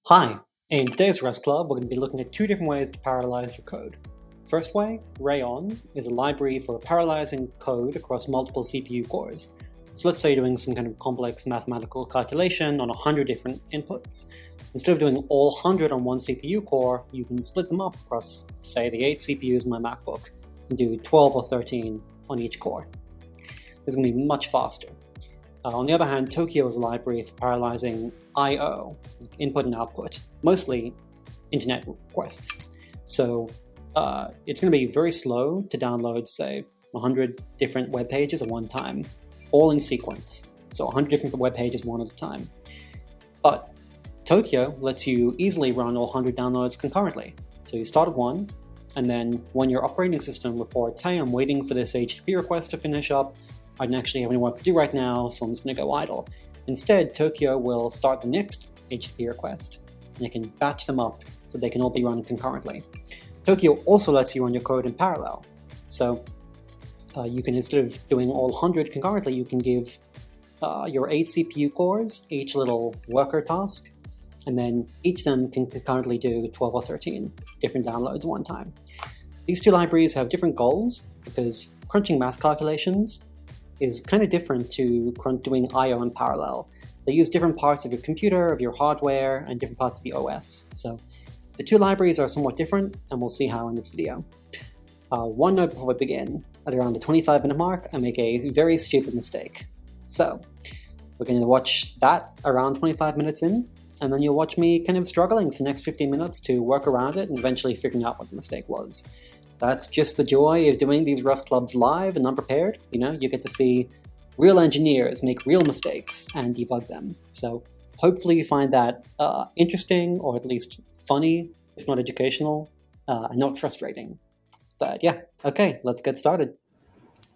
Hi, in today's Rust Club, we're going to be looking at two different ways to parallelize your code. First way, Rayon, is a library for parallelizing code across multiple CPU cores. So let's say you're doing some kind of complex mathematical calculation on 100 different inputs. Instead of doing all 100 on one CPU core, you can split them up across, say, the 8 CPUs in my MacBook, and do 12 or 13 on each core. This is going to be much faster. On the other hand, Tokio is a library for parallelizing I/O, input and output, mostly internet requests. So it's going to be very slow to download, say, 100 different web pages at one time, all in sequence. So 100 different web pages one at a time. But Tokio lets you easily run all 100 downloads concurrently. So you start at one, and then when your operating system reports, hey, I'm waiting for this HTTP request to finish up, I don't actually have any work to do right now, so I'm just going to go idle. Instead, Tokio will start the next HTTP request, and it can batch them up so they can all be run concurrently. Tokio also lets you run your code in parallel. So you can, instead of doing all 100 concurrently, you can give your 8 CPU cores each little worker task, and then each of them can concurrently do 12 or 13 different downloads one time. These two libraries have different goals, because crunching math calculations is kind of different to doing I/O in parallel. They use different parts of your computer, of your hardware, and different parts of the OS. So the two libraries are somewhat different, and we'll see how in this video. One note before we begin. At around the 25-minute mark, I make a very stupid mistake. So we're going to watch that around 25 minutes in, and then you'll watch me kind of struggling for the next 15 minutes to work around it and eventually figuring out what the mistake was. That's just the joy of doing these Rust Clubs live and unprepared. You know, you get to see real engineers make real mistakes and debug them. So hopefully you find that interesting, or at least funny, if not educational, and not frustrating. But yeah, okay, let's get started.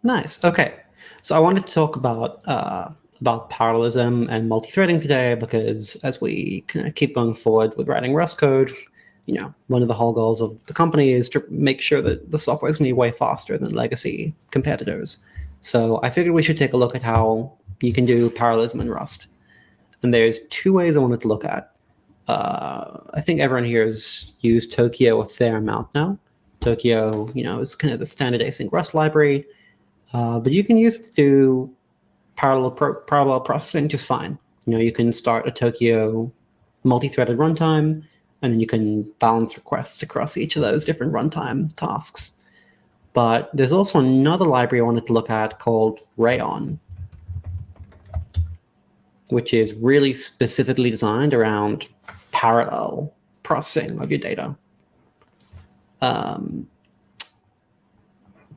Nice. Okay, so I wanted to talk about parallelism and multi-threading today, because as we kind of keep going forward with writing Rust code, you know, one of the whole goals of the company is to make sure that the software is going to be way faster than legacy competitors. So I figured we should take a look at how you can do parallelism in Rust. And there's two ways I wanted to look at. I think everyone here has used Tokio a fair amount now. Tokio, you know, is kind of the standard async Rust library, but you can use it to do parallel processing just fine. You know, you can start a Tokio multi-threaded runtime, and then you can balance requests across each of those different runtime tasks. But there's also another library I wanted to look at called Rayon, which is really specifically designed around parallel processing of your data.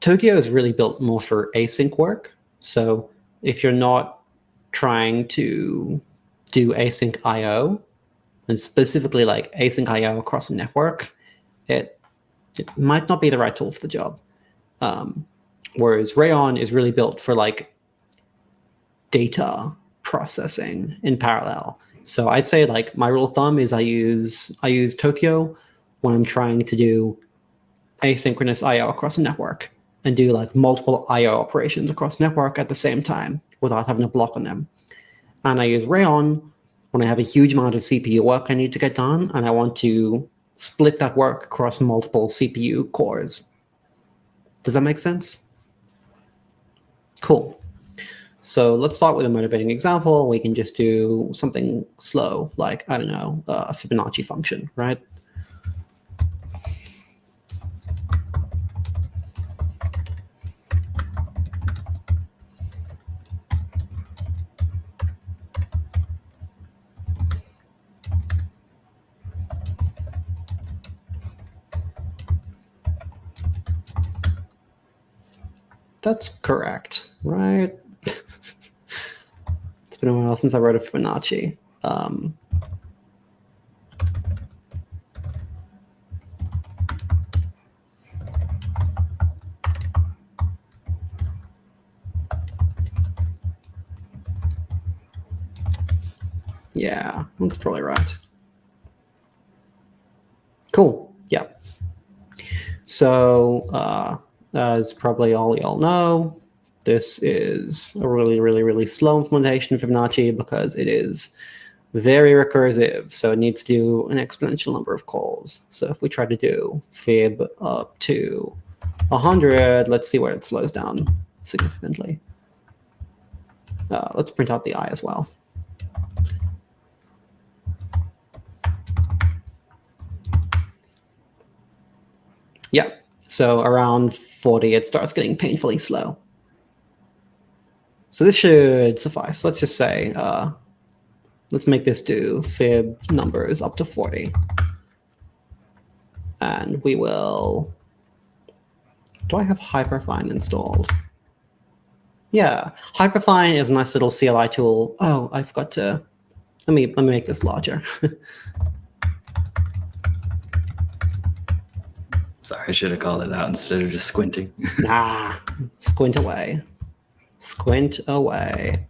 Tokio is really built more for async work. So if you're not trying to do async I/O, and specifically like async I/O across a network, it might not be the right tool for the job. Whereas Rayon is really built for like data processing in parallel. So I'd say like my rule of thumb is I use Tokio when I'm trying to do asynchronous I/O across a network and do like multiple I/O operations across network at the same time without having a block on them. And I use Rayon when I have a huge amount of CPU work I need to get done, and I want to split that work across multiple CPU cores. Does that make sense? Cool. So let's start with a motivating example. We can just do something slow, like, I don't know, a Fibonacci function, right? That's correct, right? It's been a while since I wrote a Fibonacci. Yeah, that's probably right. Cool. Yeah. So as probably all y'all know, this is a really, really, really slow implementation of Fibonacci because it is very recursive, so it needs to do an exponential number of calls. So if we try to do fib up to 100, let's see where it slows down significantly. Let's print out the I as well. Yeah, so around 40, it starts getting painfully slow. So this should suffice. Let's just say, let's make this do fib numbers up to 40. And we will, do I have Hyperfine installed? Yeah, Hyperfine is a nice little CLI tool. Oh, I forgot to, let me make this larger. Sorry, I should have called it out instead of just squinting. Nah, squint away. Squint away.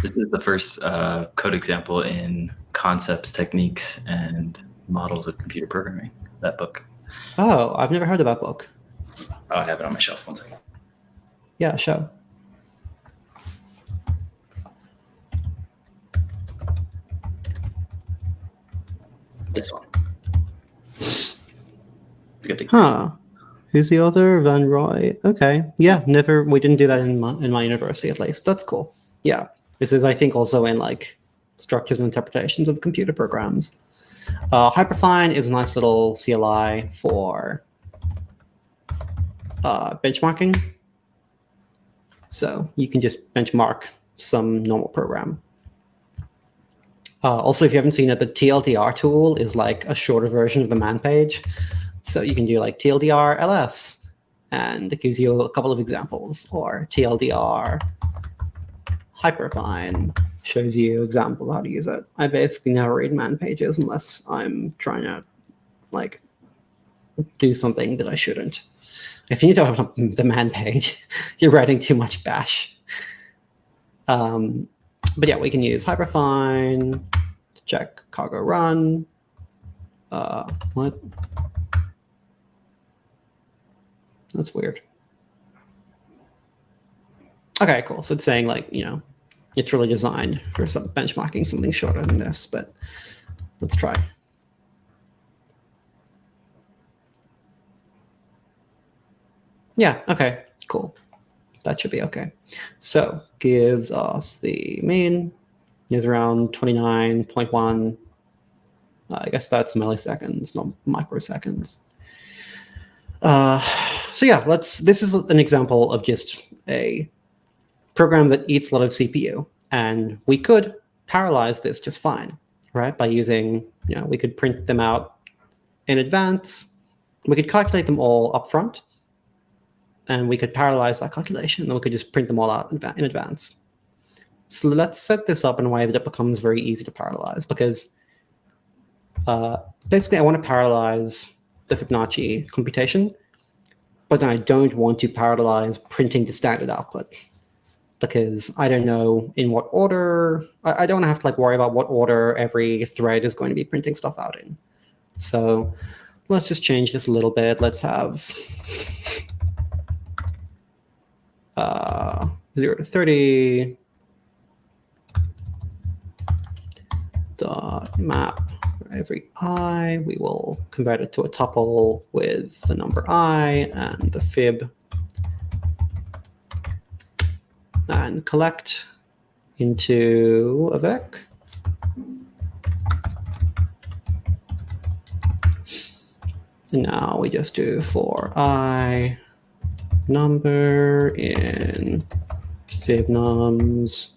This is the first code example in Concepts, Techniques, and Models of Computer Programming, that book. Oh, I've never heard of that book. Oh, I have it on my shelf. One second. Yeah, show. This one. Good. Huh. Who's the author? Van Roy. Okay. Yeah, never. We didn't do that in my university, at least. That's cool. Yeah. This is, I think, also in like structures and interpretations of computer programs. Hyperfine is a nice little CLI for benchmarking. So you can just benchmark some normal program. Also, if you haven't seen it, the TLDR tool is like a shorter version of the man page. So you can do like TLDR ls, and it gives you a couple of examples, or TLDR Hyperfine shows you examples how to use it. I basically never read man pages unless I'm trying to like do something that I shouldn't. If you need to open up the man page, you're writing too much bash. But yeah, we can use Hyperfine to check cargo run. What? That's weird. Okay, cool. So it's saying like, you know, it's really designed for some benchmarking something shorter than this, but let's try. Yeah, okay, cool. That should be okay. So gives us the mean is around 29.1. I guess that's milliseconds, not microseconds. So yeah, this is an example of just a program that eats a lot of CPU, and we could parallelize this just fine, right? By using, you know, we could print them out in advance. We could calculate them all up front, and we could parallelize that calculation, and then we could just print them all out in advance. So let's set this up in a way that it becomes very easy to parallelize, because basically I want to parallelize the Fibonacci computation, but then I don't want to parallelize printing the standard output, because I don't know in what order. I don't have to like worry about what order every thread is going to be printing stuff out in. So let's just change this a little bit. Let's have 0 to 30 dot map every I. We will convert it to a tuple with the number I and the fib, and collect into a vec. And now we just do for I number in fibnums.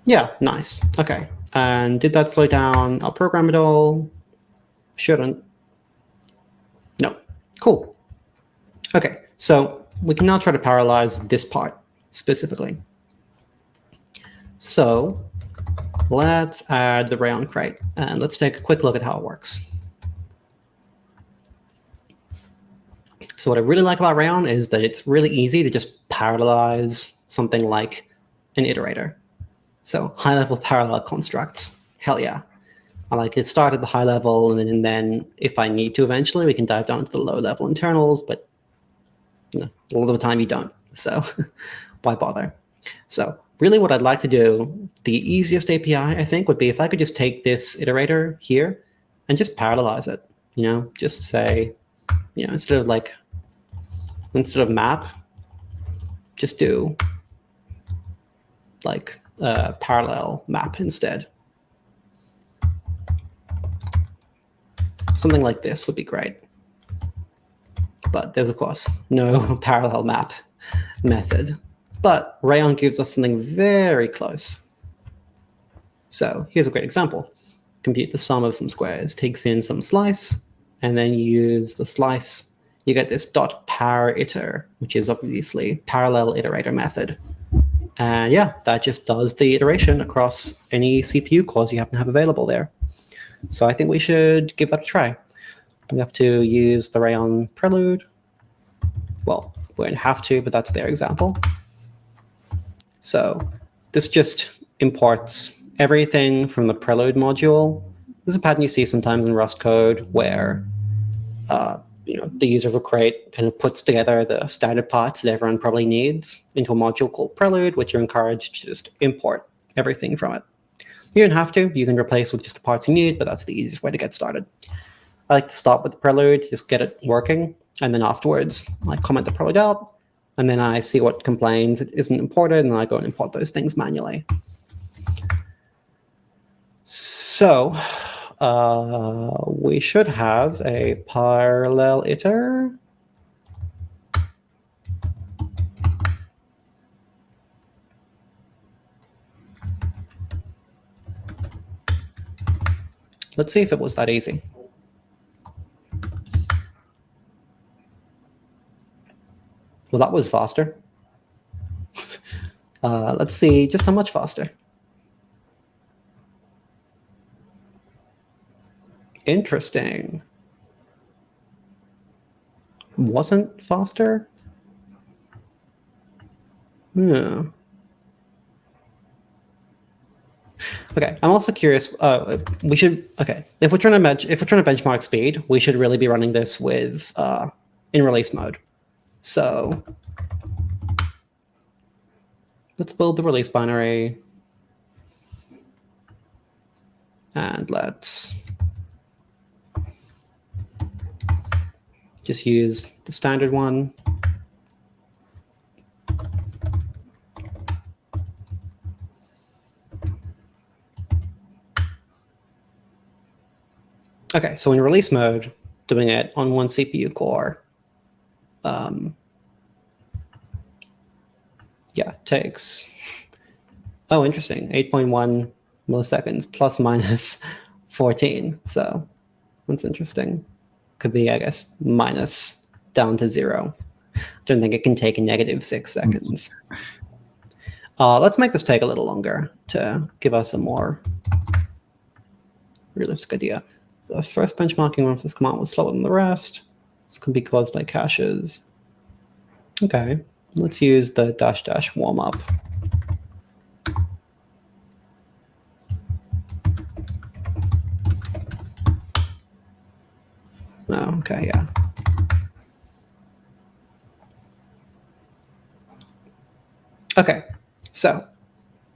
Yeah, nice. Okay. And did that slow down our program at all? Shouldn't. No. Cool. Okay, so we can now try to parallelize this part specifically. So let's add the Rayon crate, and let's take a quick look at how it works. So what I really like about Rayon is that it's really easy to just parallelize something like an iterator. So high-level parallel constructs, hell yeah. Like it started at the high level, and then if I need to eventually, we can dive down into the low level internals, but you know, a lot of the time you don't. So why bother? So really what I'd like to do, the easiest API, I think, would be if I could just take this iterator here and just parallelize it. Just say, instead of map, just do like a parallel map instead. Something like this would be great. But there's, of course, no parallel map method. But Rayon gives us something very close. So here's a great example. Compute the sum of some squares, takes in some slice, and then you use the slice. You get this .pariter, which is obviously parallel iterator method. And yeah, that just does the iteration across any CPU cores you happen to have available there. So I think we should give that a try. We have to use the Rayon prelude. Well, we don't have to, but that's their example. So this just imports everything from the prelude module. This is a pattern you see sometimes in Rust code where the user of a crate kind of puts together the standard parts that everyone probably needs into a module called prelude, which you're encouraged to just import everything from it. You don't have to. You can replace with just the parts you need, but that's the easiest way to get started. I like to start with the prelude, just get it working, and then afterwards I comment the prelude out, and then I see what complains it isn't imported, and then I go and import those things manually. So we should have a parallel iter. Let's see if it was that easy. Well, that was faster. Let's see just how much faster. Interesting. Wasn't faster? Yeah. Okay, I'm also curious. We should if we're trying to benchmark speed, we should really be running this with in release mode. So let's build the release binary, and let's just use the standard one. Okay, so in release mode, doing it on one CPU core, takes, interesting, 8.1 milliseconds plus minus 14. So that's interesting. Could be, I guess, minus down to 0. Don't think it can take a -6 seconds. Let's make this take a little longer to give us a more realistic idea. The first benchmarking run for this command was slower than the rest. This could be caused by caches. Okay, let's use the -- warm-up. Oh, okay, yeah. Okay, so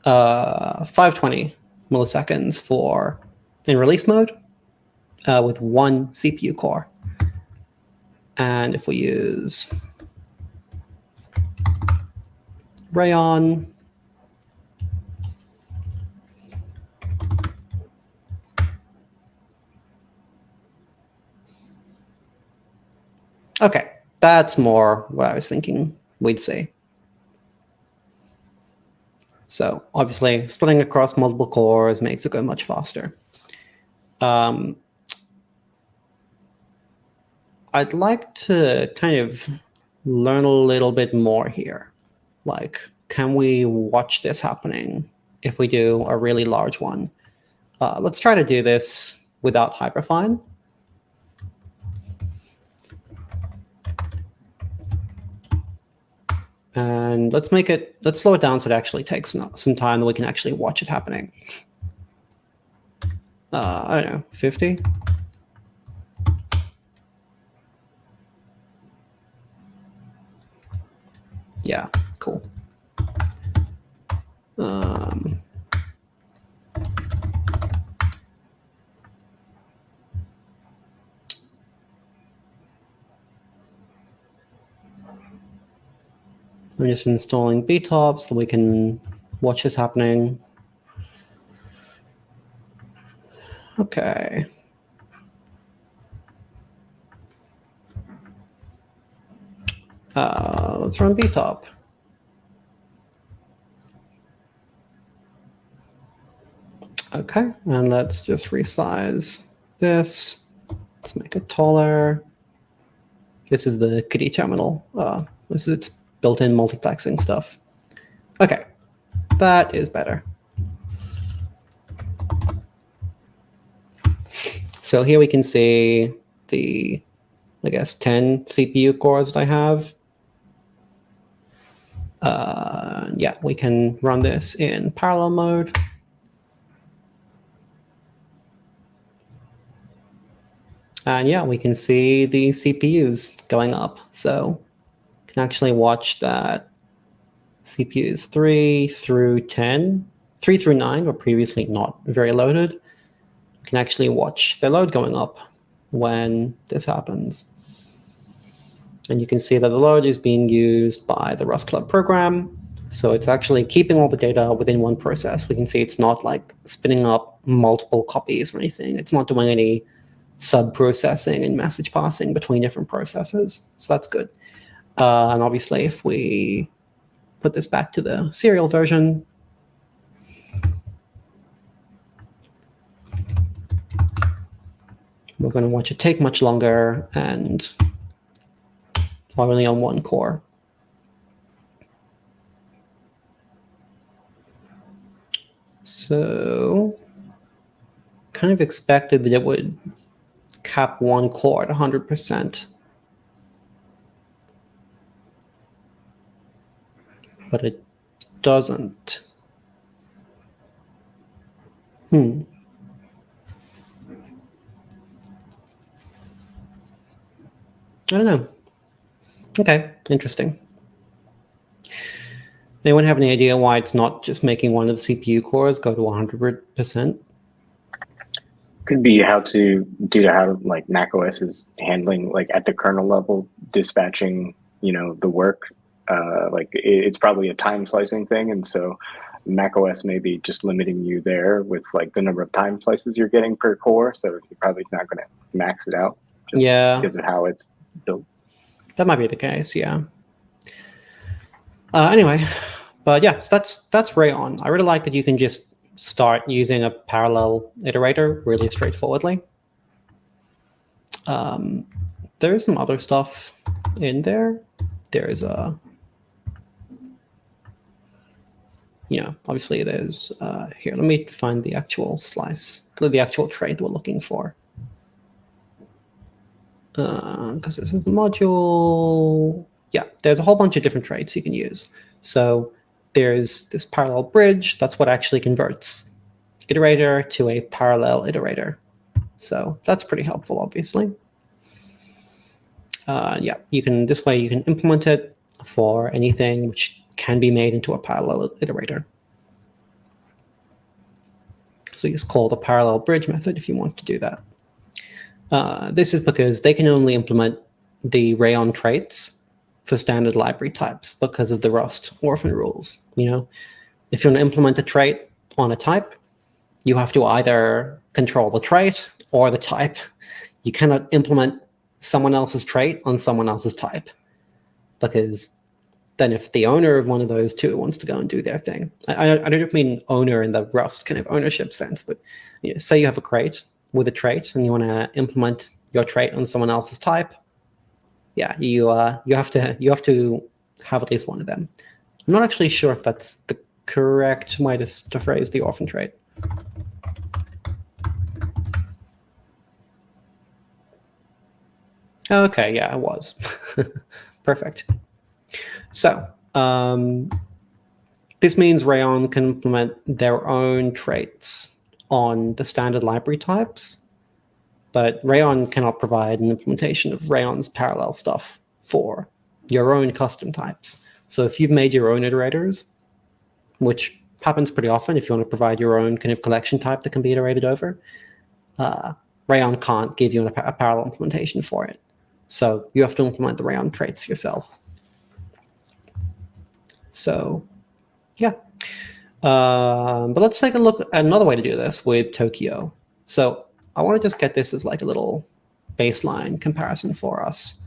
520 milliseconds for in release mode with one CPU core. And if we use Rayon, okay, that's more what I was thinking we'd see. So obviously, splitting across multiple cores makes it go much faster. I'd like to kind of learn a little bit more here. Like, can we watch this happening if we do a really large one? Let's try to do this without hyperfine. And let's slow it down so it actually takes some time that we can actually watch it happening. I don't know, 50? Yeah, cool. I'm just installing btop so we can watch this happening. Okay. Let's run btop. Okay, and let's just resize this. Let's make it taller. This is the KDE terminal. This is its built-in multiplexing stuff. Okay, that is better. So here we can see the, I guess, 10 CPU cores that I have. Yeah, we can run this in parallel mode. And yeah, we can see the CPUs going up. So you can actually watch that CPUs 3 through 10, 3 through 9 were previously not very loaded. You can actually watch the load going up when this happens. And you can see that the load is being used by the Rust Club program. So it's actually keeping all the data within one process. We can see it's not like spinning up multiple copies or anything. It's not doing any sub-processing and message passing between different processes. So that's good. And obviously, if we put this back to the serial version, we're going to watch it take much longer and only on one core. So kind of expected that it would cap one core at 100%. But it doesn't. I don't know. Okay, interesting. Anyone have any idea why it's not just making one of the CPU cores go to 100%? Could be how like macOS is handling, like at the kernel level, dispatching, the work. Like it's probably a time slicing thing, and so macOS may be just limiting you there with like the number of time slices you're getting per core. So you're probably not going to max it out just because of how it's built. That might be the case, yeah. Anyway, but yeah, so that's Rayon. I really like that you can just start using a parallel iterator really straightforwardly. There is some other stuff in there. There's obviously there's here. Let me find the actual slice, the actual trait we're looking for. Because this is the module. Yeah, there's a whole bunch of different traits you can use. So there's this parallel bridge. That's what actually converts iterator to a parallel iterator. So that's pretty helpful, obviously. Yeah, this way you can implement it for anything which can be made into a parallel iterator. So you just call the parallel bridge method if you want to do that. This is because they can only implement the Rayon traits for standard library types because of the Rust orphan rules. If you want to implement a trait on a type, you have to either control the trait or the type. You cannot implement someone else's trait on someone else's type, because then if the owner of one of those two wants to go and do their thing, I don't mean owner in the Rust kind of ownership sense, but say you have a crate with a trait and you want to implement your trait on someone else's type, yeah, you have to have at least one of them. I'm not actually sure if that's the correct way to phrase the orphan trait. Okay, yeah, it was. Perfect. So this means Rayon can implement their own traits on the standard library types, but Rayon cannot provide an implementation of Rayon's parallel stuff for your own custom types. So if you've made your own iterators, which happens pretty often if you want to provide your own kind of collection type that can be iterated over, Rayon can't give you a parallel implementation for it. So you have to implement the Rayon traits yourself. So yeah. But let's take a look at another way to do this with Tokio. So I want to just get this as like a little baseline comparison for us,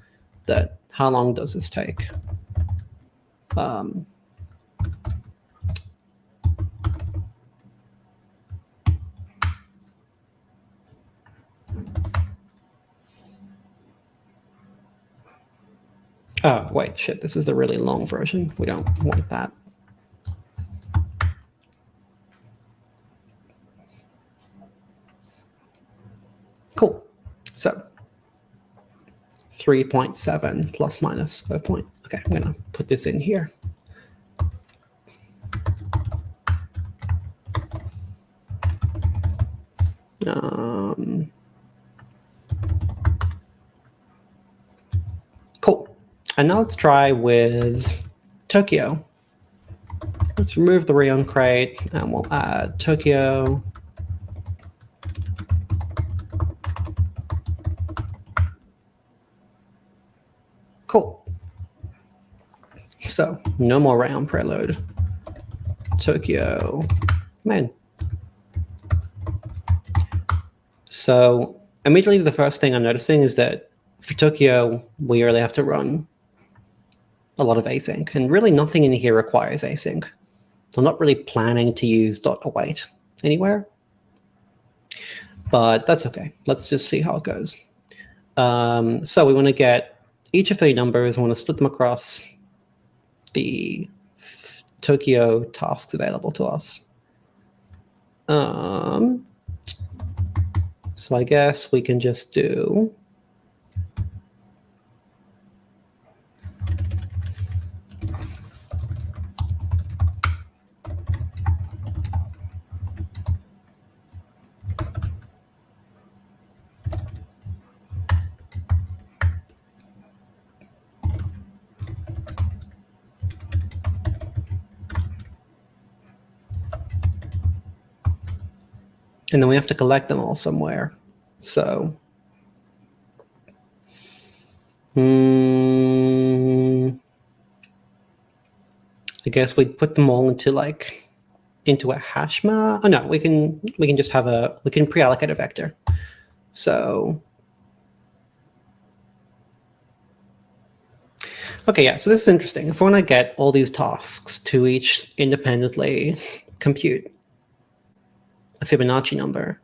that how long does this take? Oh, wait, shit, this is the really long version. We don't want that. Cool. So 3.7 plus minus 0. Okay, I'm going to put this in here. Cool. And now let's try with Tokio. Let's remove the Rayon crate and we'll add Tokio. Cool. So no more Rayon preload. Tokio main. So immediately the first thing I'm noticing is that for Tokio, we really have to run a lot of async, and really nothing in here requires async. I'm not really planning to use .await anywhere, but that's okay. Let's just see how it goes. So we want to get each of the numbers, we want to split them across the Tokio tasks available to us. So I guess we can just do and then we have to collect them all somewhere. So I guess we'd put them all into a hash map. Oh no, we can just have we can pre-allocate a vector. So okay, yeah, so this is interesting. If we want to get all these tasks to each independently compute a Fibonacci number,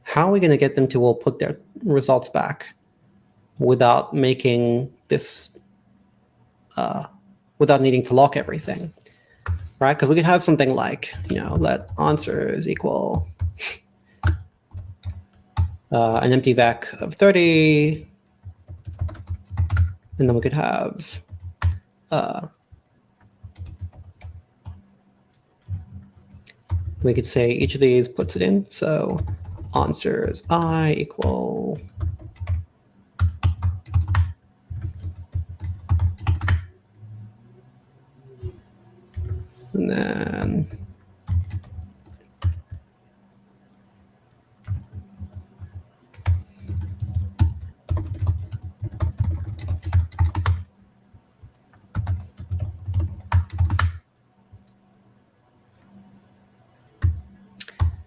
how are we going to get them to all put their results back without making this, without needing to lock everything, right? Because we could have something like, let answers equal an empty vec of 30, and then we could have we could say each of these puts it in. So answers I equal and then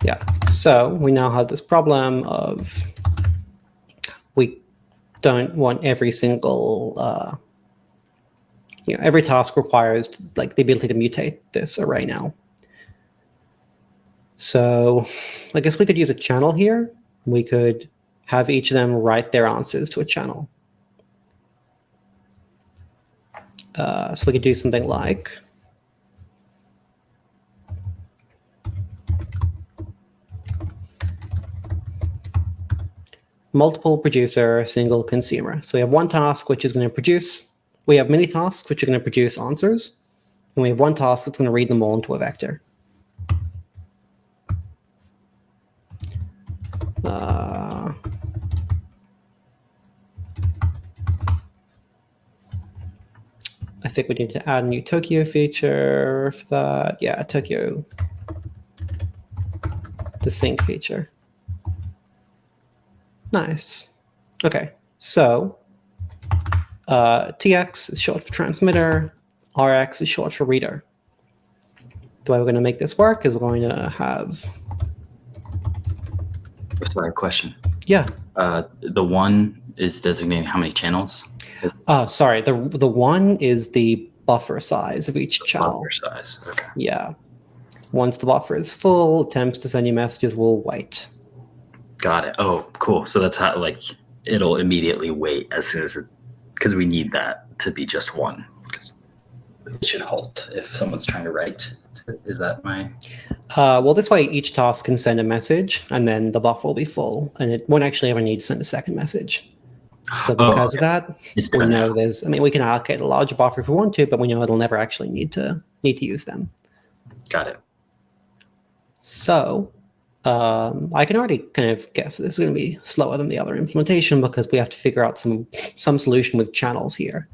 yeah, so we now have this problem of we don't want every single, every task requires the ability to mutate this array now. So I guess we could use a channel here. We could have each of them write their answers to a channel. So we could do something like multiple producer, single consumer. So we have one task which is going to produce, we have many tasks which are going to produce answers, and we have one task that's going to read them all into a vector. I think we need to add a new Tokio feature for that. Yeah, Tokio, the sync feature. Nice. Okay, so TX is short for transmitter, RX is short for reader. The way we're going to make this work is we're going to have... Sorry, question. Yeah. The one is designating how many channels? Sorry, the one is the buffer size of each channel. Buffer size, okay. Yeah. Once the buffer is full, attempts to send you messages will wait. Got it. Oh, cool. So that's how, like, it'll immediately wait as soon as it, because we need that to be just one. Because it should halt if someone's trying to write. Is that my... Well, this way each task can send a message, and then the buffer will be full, and it won't actually ever need to send a second message. So because of that, we know there's... I mean, we can allocate a larger buffer if we want to, but we know it'll never actually need to use them. Got it. So I can already kind of guess this is going to be slower than the other implementation because we have to figure out some solution with channels here.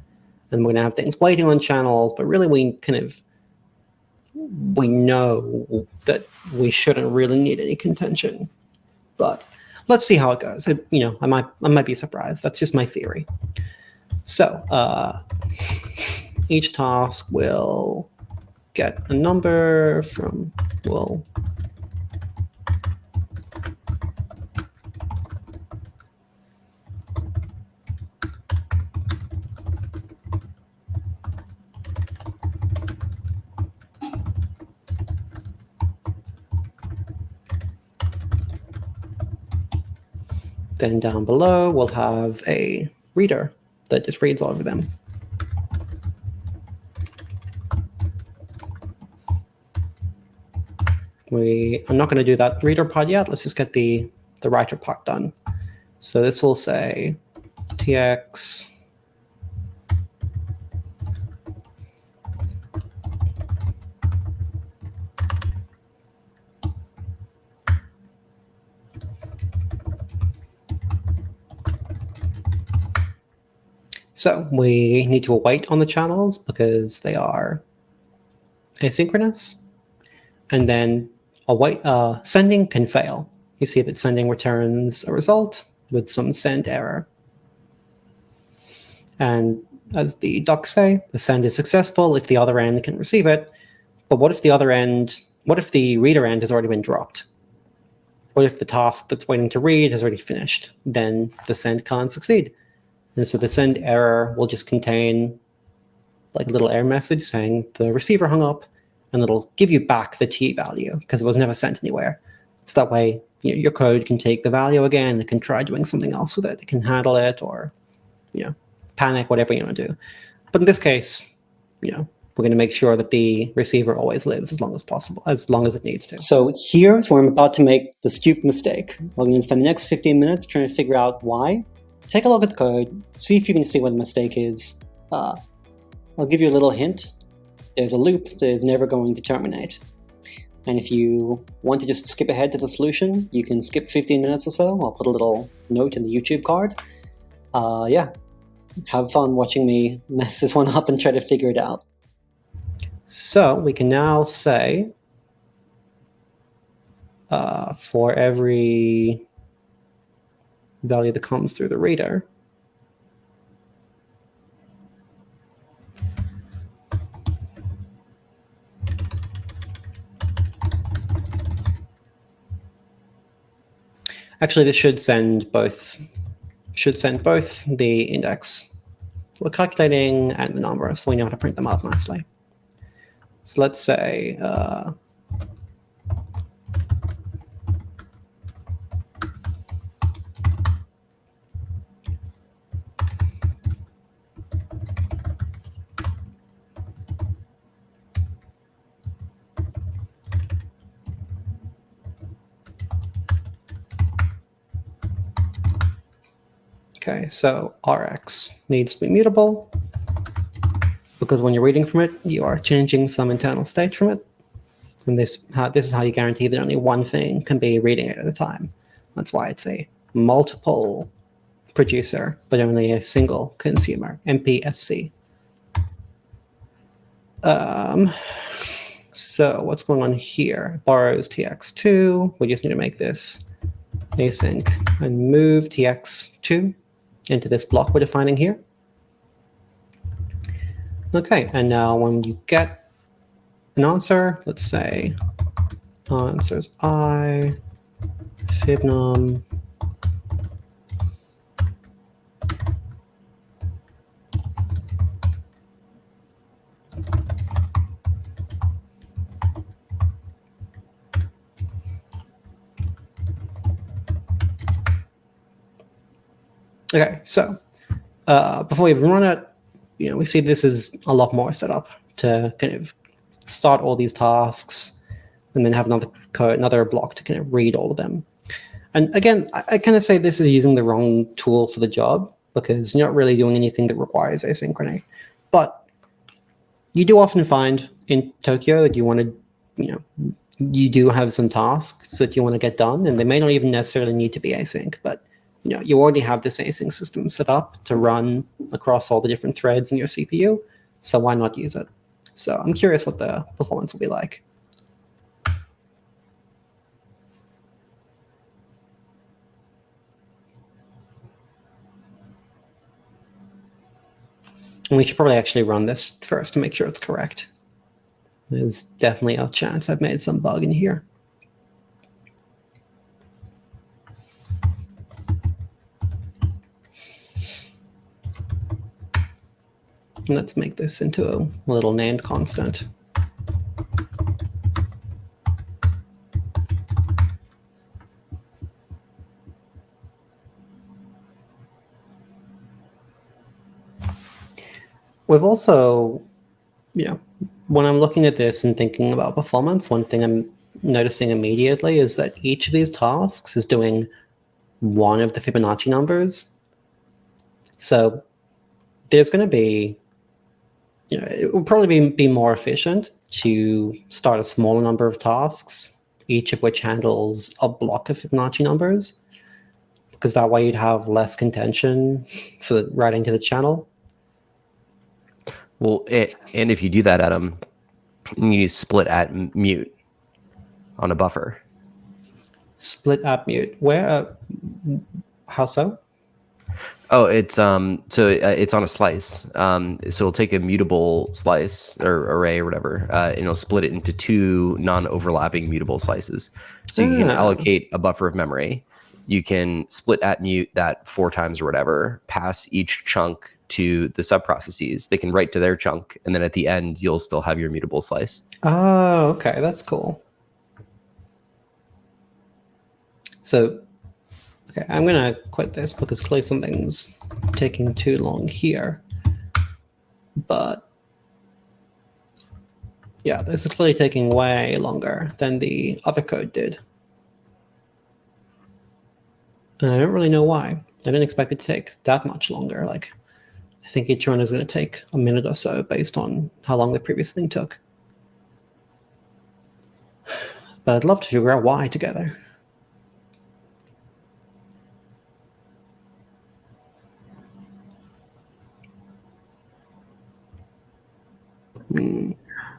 And we're going to have things waiting on channels, but really we know that we shouldn't really need any contention. But let's see how it goes. I might be surprised. That's just my theory. So each task will get a number from then down below, we'll have a reader that just reads over them. I'm not going to do that reader part yet. Let's just get the writer part done. So this will say TX So we need to await on the channels because they are asynchronous. And then await, sending can fail. You see that sending returns a result with some send error. And as the docs say, the send is successful if the other end can receive it. But what if the reader end has already been dropped? What if the task that's waiting to read has already finished? Then the send can't succeed. And so the send error will just contain like a little error message saying the receiver hung up, and it'll give you back the T value because it was never sent anywhere. So that way, your code can take the value again. It can try doing something else with it. It can handle it or, panic, whatever you want to do. But in this case, we're going to make sure that the receiver always lives as long as possible, as long as it needs to. So here's where I'm about to make the stupid mistake. We're going to spend the next 15 minutes trying to figure out why. Take a look at the code, see if you can see what the mistake is. I'll give you a little hint. There's a loop that is never going to terminate. And if you want to just skip ahead to the solution, you can skip 15 minutes or so. I'll put a little note in the YouTube card. Yeah, have fun watching me mess this one up and try to figure it out. So we can now say for every value that comes through the reader, actually this should send both the index we're calculating and the number, so we know how to print them out nicely. So let's say okay, so Rx needs to be mutable because when you're reading from it, you are changing some internal state from it. And this is how you guarantee that only one thing can be reading it at a time. That's why it's a multiple producer, but only a single consumer, MPSC. So what's going on here? Borrows TX2. We just need to make this async and move TX2 into this block we're defining here. Okay, and now when you get an answer, let's say answers I, fibnum, okay, so before we even run it, we see this is a lot more set up to kind of start all these tasks and then have another block to kind of read all of them. And again, I kind of say this is using the wrong tool for the job because you're not really doing anything that requires asynchrony. But you do often find in Tokio that you want to, you do have some tasks that you want to get done, and they may not even necessarily need to be async, but you already have this async system set up to run across all the different threads in your CPU, so why not use it? So I'm curious what the performance will be like. And we should probably actually run this first to make sure it's correct. There's definitely a chance I've made some bug in here. Let's make this into a little named constant. We've also, when I'm looking at this and thinking about performance, one thing I'm noticing immediately is that each of these tasks is doing one of the Fibonacci numbers. So there's going to be, it will probably be more efficient to start a smaller number of tasks, each of which handles a block of Fibonacci numbers, because that way you'd have less contention for writing to the channel. Well, and if you do that, Adam, you use split at mute on a buffer. Split at mute. Where? How so? Oh, it's it's on a slice. So it'll take a mutable slice or array or whatever, and it'll split it into two non-overlapping mutable slices. So you can allocate a buffer of memory. You can split at mute that 4 times or whatever, pass each chunk to the subprocesses. They can write to their chunk, and then at the end, you'll still have your mutable slice. Oh, okay, that's cool. So, okay, I'm going to quit this because clearly something's taking too long here. But, yeah, this is clearly taking way longer than the other code did. And I don't really know why. I didn't expect it to take that much longer. Like, I think each run is going to take a minute or so based on how long the previous thing took. But I'd love to figure out why together.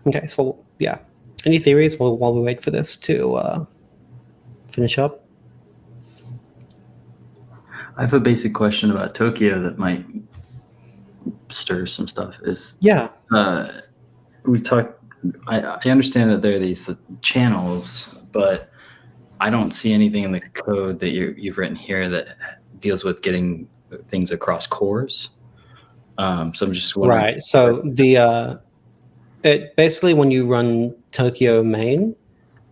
Okay, so yeah. Any theories while we wait for this to finish up? I have a basic question about Tokio that might stir some stuff. We talked. I understand that there are these channels, but I don't see anything in the code that you've written here that deals with getting things across cores. So I'm just wondering. Right. So it basically, when you run Tokio main,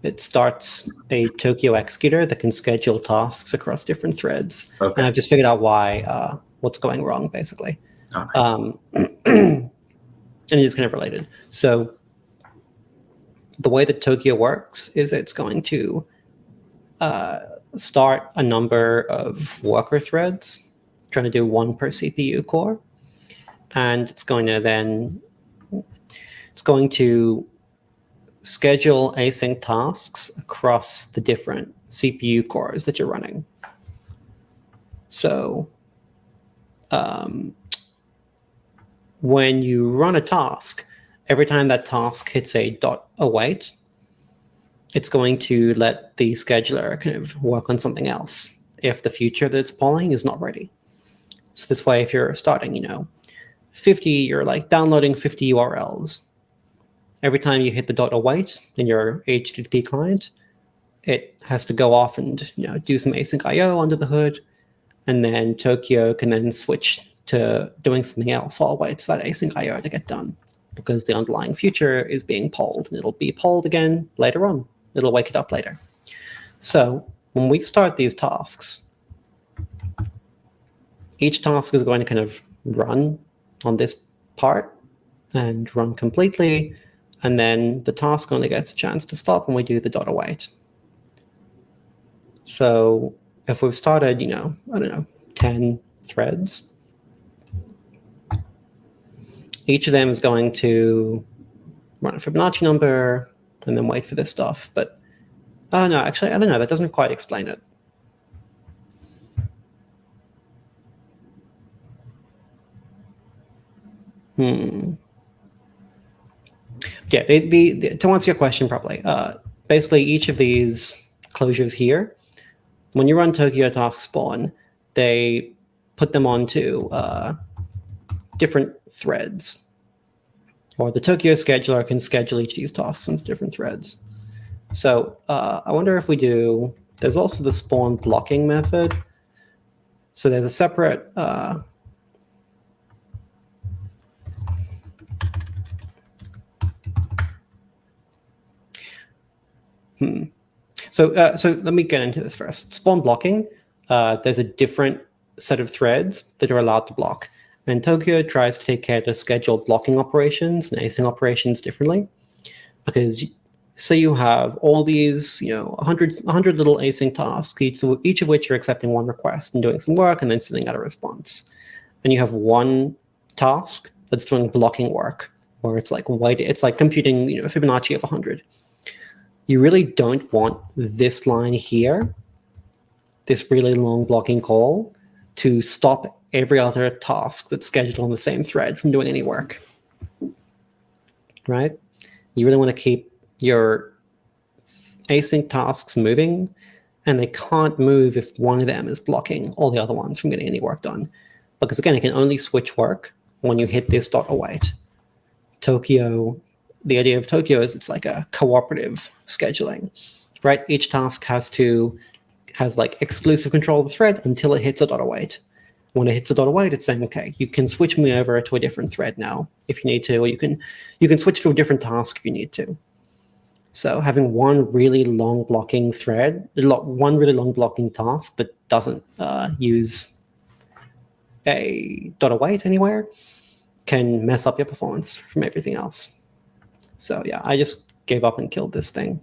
it starts a Tokio executor that can schedule tasks across different threads. Okay. And I've just figured out why what's going wrong, basically. Oh, nice. And it's kind of related. So the way that Tokio works is it's going to start a number of worker threads, trying to do one per CPU core. And it's going to schedule async tasks across the different CPU cores that you're running. So when you run a task, every time that task hits a dot await, it's going to let the scheduler kind of work on something else if the future that it's polling is not ready. So this way, if you're starting, 50, you're like downloading 50 URLs. Every time you hit the dot await in your HTTP client, it has to go off and do some async IO under the hood, and then Tokio can then switch to doing something else while it waits for that async IO to get done, because the underlying future is being polled, and it'll be polled again later on. It'll wake it up later. So when we start these tasks, each task is going to kind of run on this part and run completely, and then the task only gets a chance to stop when we do the dot await. So if we've started, 10 threads, each of them is going to run a Fibonacci number and then wait for this stuff. But, oh no, actually, I don't know. That doesn't quite explain it. Yeah, to answer your question properly, basically each of these closures here, when you run Tokio task spawn, they put them onto different threads. Or the Tokio scheduler can schedule each of these tasks into different threads. So I wonder if we do, there's also the spawn blocking method. So there's a separate So let me get into this first. Spawn blocking, there's a different set of threads that are allowed to block. And Tokio tries to take care to schedule blocking operations and async operations differently. Because say you have all these, 100 little async tasks, each of which are accepting one request and doing some work and then sending out a response. And you have one task that's doing blocking work, where it's like computing, Fibonacci of 100. You really don't want this line here, this really long blocking call, to stop every other task that's scheduled on the same thread from doing any work, right? You really want to keep your async tasks moving, and they can't move if one of them is blocking all the other ones from getting any work done. Because again, it can only switch work when you hit this dot await. The idea of Tokio is it's like a cooperative scheduling, right? Each task has like exclusive control of the thread until it hits a dot await. When it hits a dot await, it's saying, okay, you can switch me over to a different thread now if you need to, or you can switch to a different task if you need to. So having one really long blocking thread, one really long blocking task that doesn't use a dot await anywhere can mess up your performance from everything else. So yeah, I just gave up and killed this thing.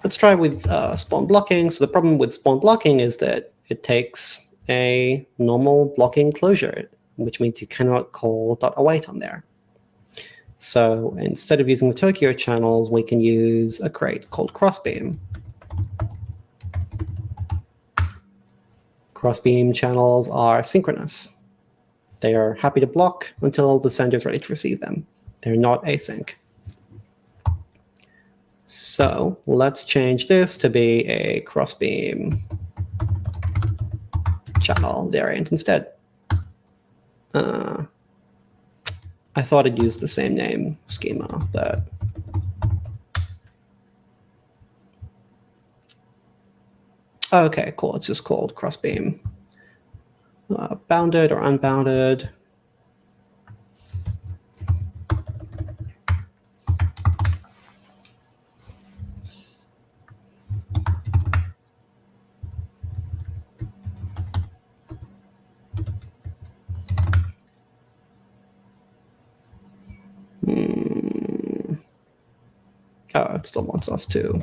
Let's try with spawn blocking. So the problem with spawn blocking is that it takes a normal blocking closure, which means you cannot call .await on there. So instead of using the Tokio channels, we can use a crate called Crossbeam. Crossbeam channels are synchronous. They are happy to block until the sender is ready to receive them. They're not async. So let's change this to be a Crossbeam channel variant instead. I thought I'd use the same name schema, but okay, cool. It's just called Crossbeam. Bounded or unbounded. Oh, it still wants us to.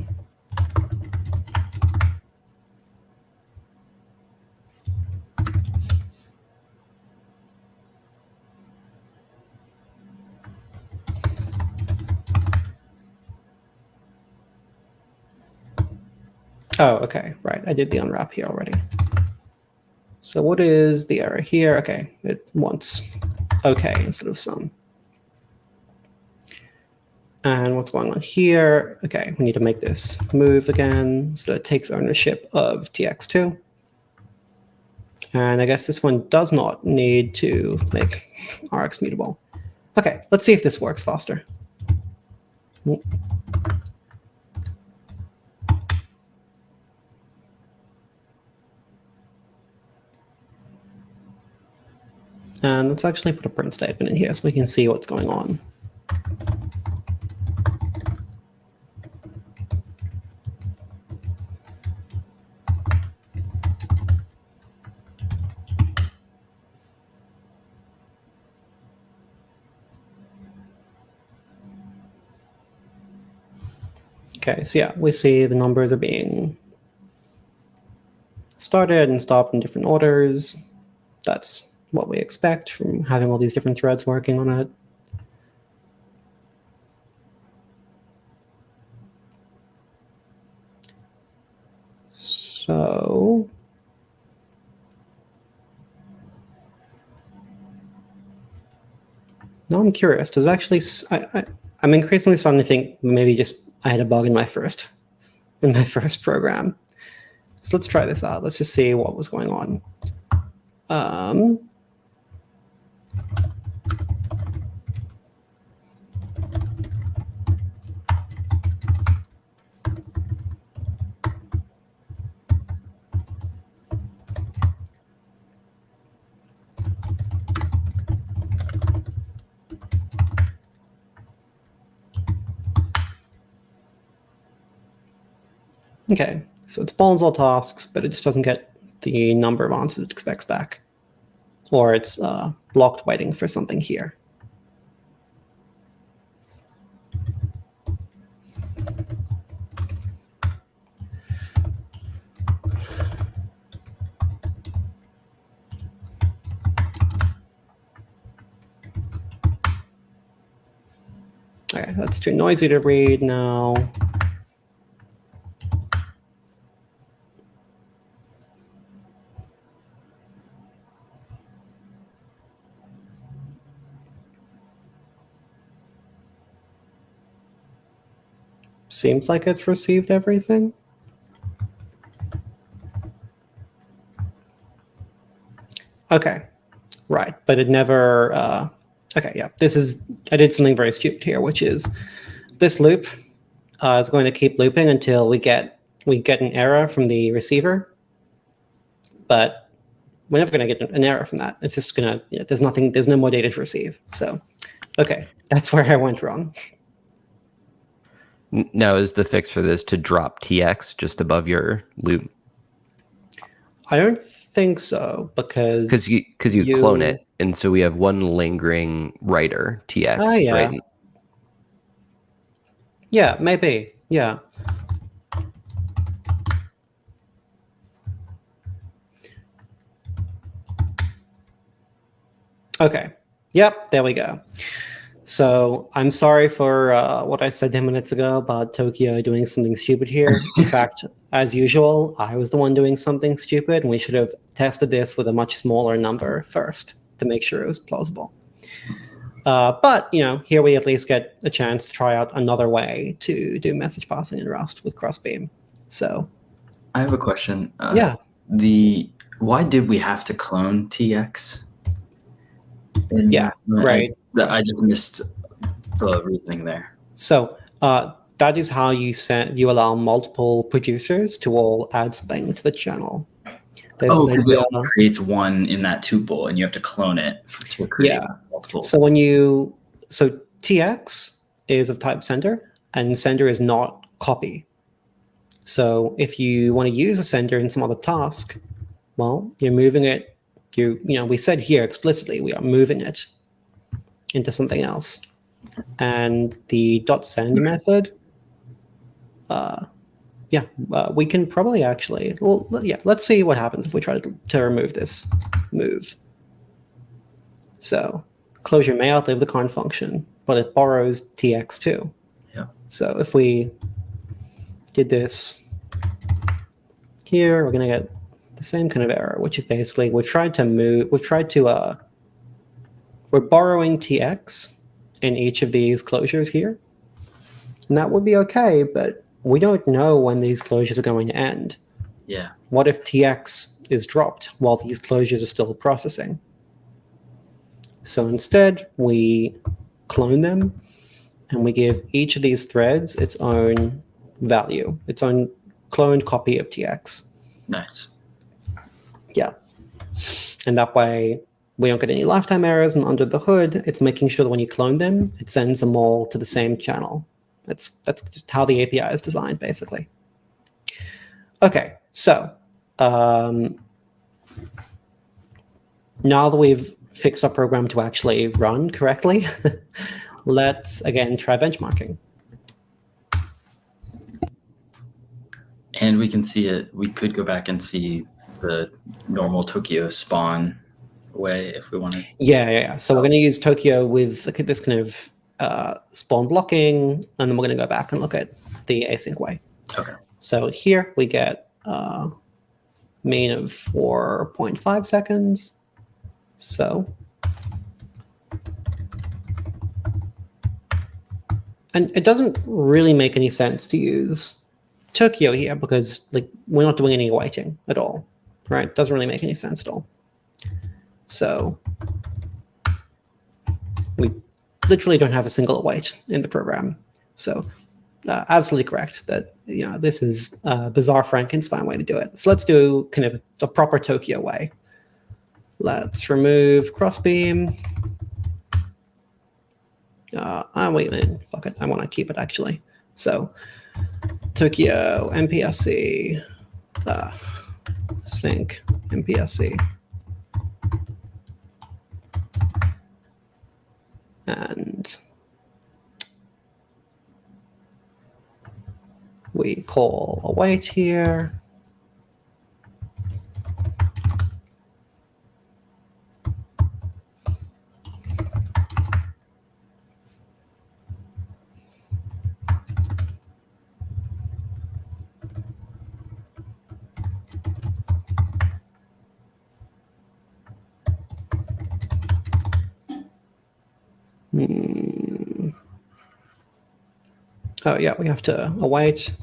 Oh, okay, right. I did the unwrap here already. So what is the error here? Okay, it wants okay instead of some. And what's going on here? Okay, we need to make this move again so it takes ownership of tx2. And I guess this one does not need to make rx mutable. Okay, let's see if this works faster. And let's actually put a print statement in here so we can see what's going on. Okay, so yeah, we see the numbers are being started and stopped in different orders. That's what we expect from having all these different threads working on it. So now I'm curious. Does actually I'm increasingly starting to think maybe just I had a bug in my first program. So let's try this out. Let's just see what was going on. Okay, so it spawns all tasks, but it just doesn't get the number of answers it expects back. Or it's blocked waiting for something here. Okay, that's too noisy to read now. Seems like it's received everything. Okay, right, but it never, okay, yeah, I did something very stupid here, which is this loop is going to keep looping until we get an error from the receiver, but we're never going to get an error from that. It's just going to, there's no more data to receive. So, okay, that's where I went wrong. Now, is the fix for this to drop tx just above your loop? I don't think so, because you clone it, and so we have one lingering writer tx. Oh, yeah. Right? Yeah, maybe. Yeah. Okay. Yep, there we go. So I'm sorry for what I said 10 minutes ago about Tokio doing something stupid here. In fact, as usual, I was the one doing something stupid, and we should have tested this with a much smaller number first to make sure it was plausible. But, here we at least get a chance to try out another way to do message passing in Rust with Crossbeam. So I have a question. Yeah. Why did we have to clone TX? Yeah, right. I just missed the reasoning there. So that is how you allow multiple producers to all add something to the channel. Because it only creates one in that tuple, and you have to clone it to create multiple. So so TX is of type sender, and sender is not copy. So if you want to use a sender in some other task, well, you're moving it. We said here explicitly we are moving it into something else, and the .send method. We can probably actually. Well, yeah. Let's see what happens if we try to remove this move. So closure may outlive the current function, but it borrows tx too. Yeah. So if we did this here, we're going to get the same kind of error, which is basically we're borrowing tx in each of these closures here. And that would be okay, but we don't know when these closures are going to end. Yeah. What if tx is dropped while these closures are still processing? So instead, we clone them, and we give each of these threads its own value, its own cloned copy of tx. Nice. Yeah. And that way, we don't get any lifetime errors, and under the hood, it's making sure that when you clone them, it sends them all to the same channel. That's just how the API is designed, basically. Okay, so now that we've fixed our program to actually run correctly, let's again try benchmarking. And we can see it. We could go back and see the normal Tokio spawn way if we wanted. Yeah. So we're going to use Tokio with this kind of spawn blocking, and then we're going to go back and look at the async way. Okay. So here we get mean of 4.5 seconds. So, and it doesn't really make any sense to use Tokio here because we're not doing any awaiting at all, right? It doesn't really make any sense at all. So we literally don't have a single await in the program. So absolutely correct that this is a bizarre Frankenstein way to do it. So let's do kind of the proper Tokio way. Let's remove Crossbeam. Wait a minute, fuck it, I want to keep it actually. So Tokio MPSC sync MPSC. And we call await here. Oh yeah, we have to await.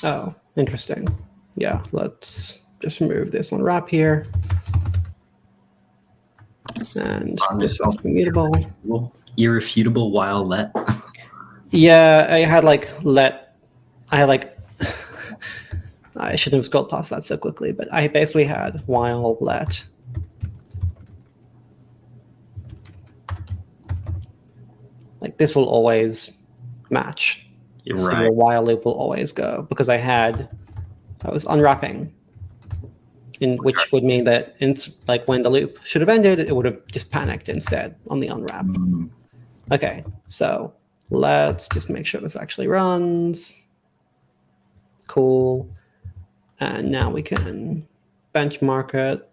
Oh, interesting. Yeah, let's just remove this on wrap here. And this is immutable. Irrefutable while let. Yeah, I had I shouldn't have scrolled past that so quickly, but I basically had while let. This will always match. You're so right. your while loop will always go because I was unwrapping, which would mean that when the loop should have ended, it would have just panicked instead on the unwrap. Okay, so let's just make sure this actually runs. Cool. And now we can benchmark it.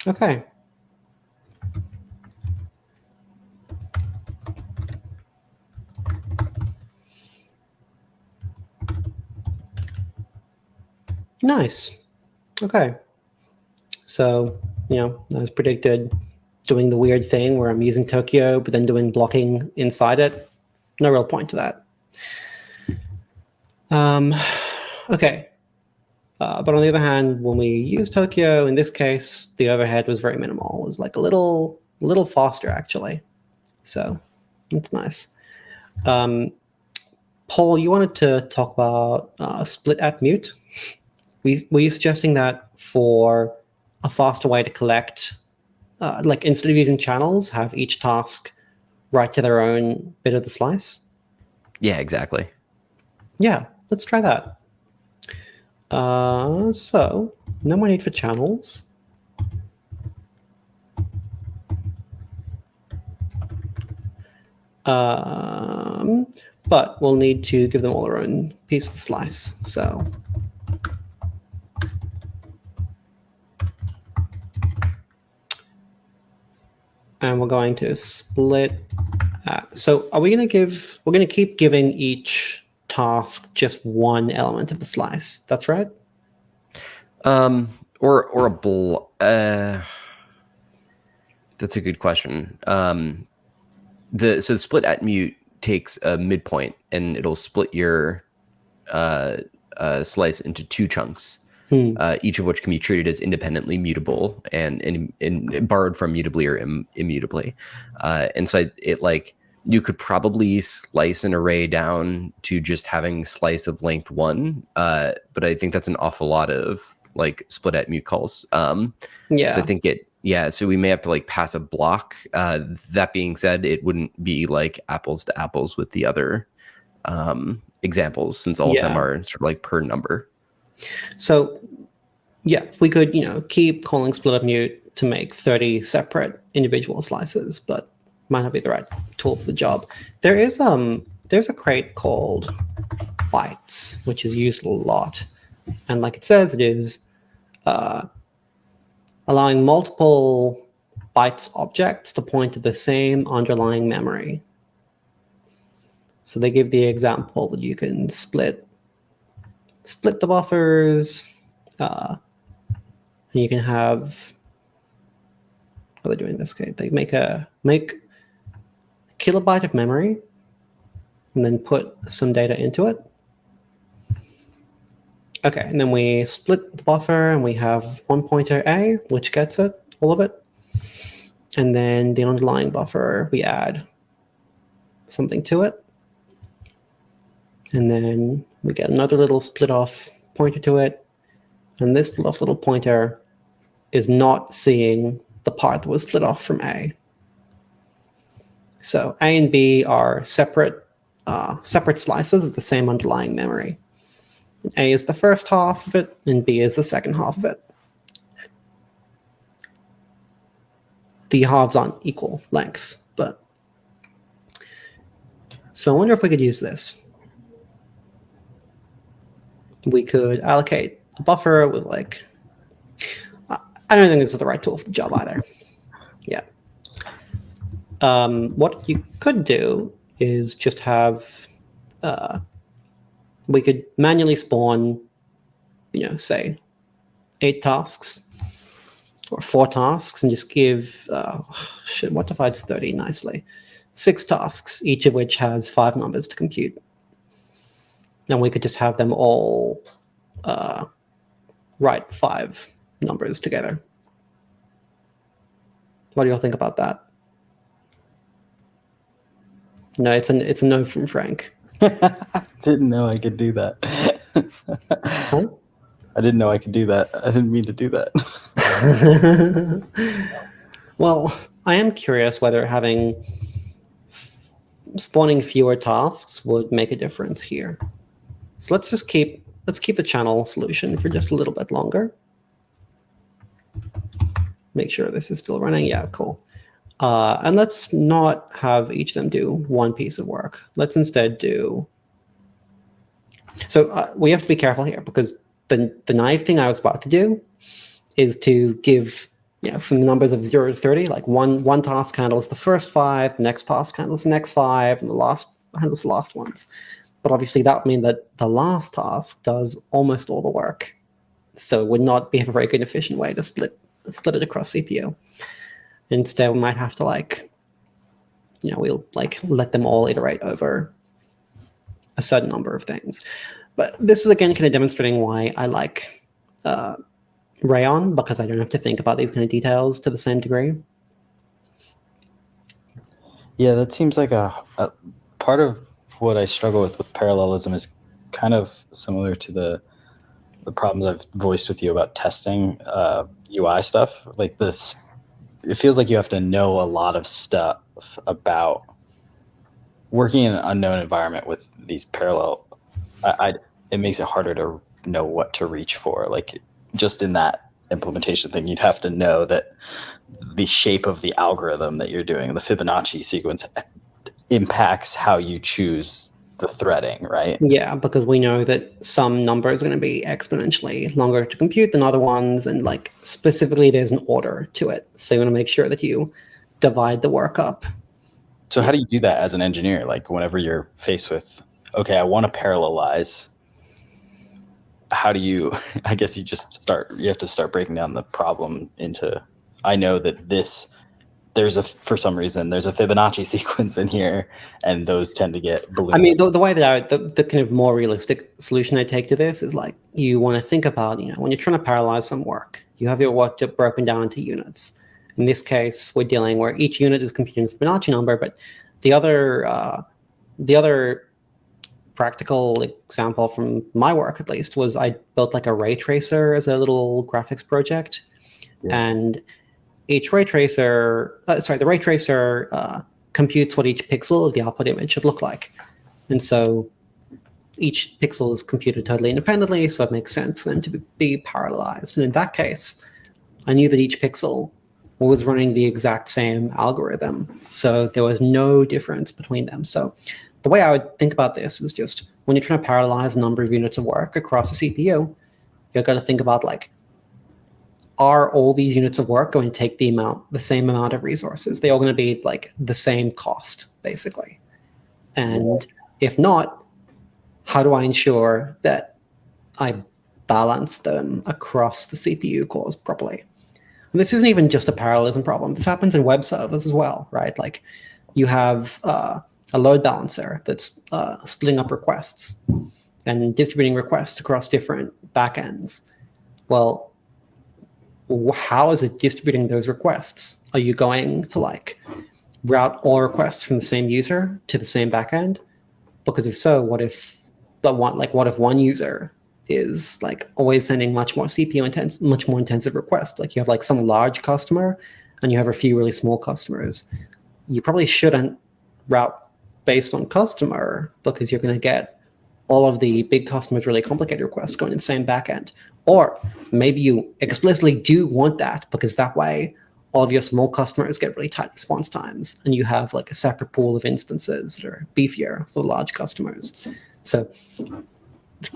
Okay. Nice. Okay. So, as predicted, doing the weird thing where I'm using Tokio, but then doing blocking inside it. No real point to that. Okay. But on the other hand, when we use Tokio, in this case, the overhead was very minimal. It was a little faster, actually. So it's nice. Paul, you wanted to talk about split at mute. Were you suggesting that for a faster way to collect, instead of using channels, have each task write to their own bit of the slice? Yeah, exactly. Yeah, let's try that. So no more need for channels. But we'll need to give them all their own piece of the slice. So and we're going to split. So are we going to give? We're going to keep giving each task just one element of the slice. That's right. Or a that's a good question. The split at mute takes a midpoint, and it'll split your slice into two chunks, each of which can be treated as independently mutable and borrowed from mutably or immutably. And so you could probably slice an array down to just having slice of length 1, but I think that's an awful lot of like split at mute calls. So I think so we may have to like pass a block. That being said, it wouldn't be like apples to apples with the other examples, since all of them are sort of like per number. So we could, keep calling split at mute to make 30 separate individual slices, but might not be the right tool for the job. There's a crate called bytes, which is used a lot. And like it says, it is allowing multiple bytes objects to point to the same underlying memory. So they give the example that you can split the buffers, and you can have, what are they doing in this case? They make a kilobyte of memory and then put some data into it. Okay, and then we split the buffer and we have one pointer A, which gets it, all of it. And then the underlying buffer, we add something to it. And then we get another little split off pointer to it. And this split off little pointer is not seeing the part that was split off from A. So A and B are separate slices of the same underlying memory. A is the first half of it, and B is the second half of it. The halves aren't equal length, but... So I wonder if we could use this. We could allocate a buffer with like... I don't think this is the right tool for the job either. Yeah. What you could do is just have... we could manually spawn, say 8 tasks or 4 tasks and just give, what divides 30 nicely? 6 tasks, each of which has 5 numbers to compute. And we could just have them all write 5 numbers together. What do y'all think about that? No, it's a no from Frank. Didn't know I could do that. Huh? I didn't know I could do that. I didn't mean to do that. Well, I am curious whether spawning fewer tasks would make a difference here. So let's keep the channel solution for just a little bit longer. Make sure this is still running. Yeah, cool. And let's not have each of them do one piece of work. Let's instead do... So we have to be careful here, because the naive thing I was about to do is to give, from the numbers of 0 to 30, like one task handles the first 5, the next task handles the next 5, and the last handles the last ones. But obviously that would mean that the last task does almost all the work. So it would not be a very good, efficient way to split it across CPU. Instead, we might have to we'll let them all iterate over a certain number of things. But this is again kind of demonstrating why I like Rayon, because I don't have to think about these kind of details to the same degree. Yeah, that seems like a part of what I struggle with parallelism is kind of similar to the problems I've voiced with you about testing UI stuff. Like this, it feels like you have to know a lot of stuff about working in an unknown environment with these parallel. It makes it harder to know what to reach for. Like just in that implementation thing, you'd have to know that the shape of the algorithm that you're doing, the Fibonacci sequence, impacts how you choose the threading, right? Yeah, because we know that some number is going to be exponentially longer to compute than other ones, and specifically there's an order to it. So you want to make sure that you divide the work up. So how do you do that as an engineer? Like whenever you're faced with, okay, I want to parallelize, how do you, I guess you have to start breaking down the problem into, I know that for some reason, there's a Fibonacci sequence in here, and those tend to get ballooned. I mean, the way that the kind of more realistic solution I take to this is like, you want to think about, when you're trying to parallelize some work, you have your work broken down into units. In this case, we're dealing where each unit is computing a Fibonacci number, but the other practical example from my work, at least, was I built like a ray tracer as a little graphics project, and each ray tracer, the ray tracer computes what each pixel of the output image should look like, and so each pixel is computed totally independently, so it makes sense for them to be parallelized. And in that case, I knew that each pixel was running the exact same algorithm, so there was no difference between them. So the way I would think about this is just when you're trying to parallelize a number of units of work across a CPU, you've got to think about like, are all these units of work going to take the same amount of resources? They're all going to be like the same cost, basically. And if not, how do I ensure that I balance them across the CPU cores properly? And this isn't even just a parallelism problem. This happens in web servers as well, right? Like you have a load balancer that's splitting up requests and distributing requests across different backends. Well, how is it distributing those requests? Are you going to like route all requests from the same user to the same backend? Because if so, what if one user is like always sending much more intensive requests? Like you have like some large customer and you have a few really small customers. You probably shouldn't route based on customer, because you're going to get all of the big customers' really complicated requests going in the same backend. Or maybe you explicitly do want that, because that way all of your small customers get really tight response times, and you have like a separate pool of instances that are beefier for the large customers. So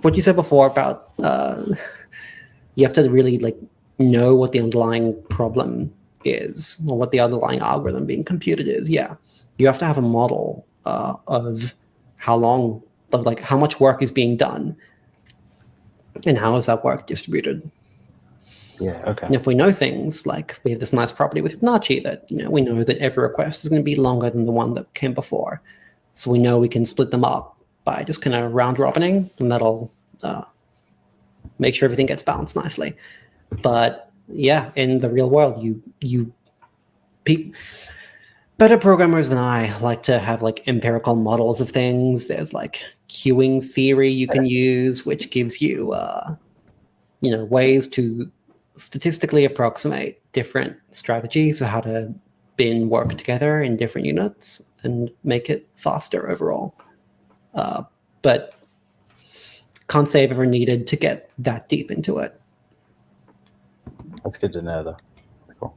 what you said before about you have to really like know what the underlying problem is, or what the underlying algorithm being computed is. Yeah, you have to have a model of how much work is being done and how is that work distributed. Yeah, okay. And if we know things, like we have this nice property with Fibonacci that we know that every request is going to be longer than the one that came before, so we know we can split them up by just kind of round robining, and that'll make sure everything gets balanced nicely. But yeah, in the real world, better programmers than I like to have like empirical models of things. There's like queuing theory you can use, which gives you ways to statistically approximate different strategies of how to bin work together in different units and make it faster overall. But can't say I've ever needed to get that deep into it. That's good to know, though. That's cool.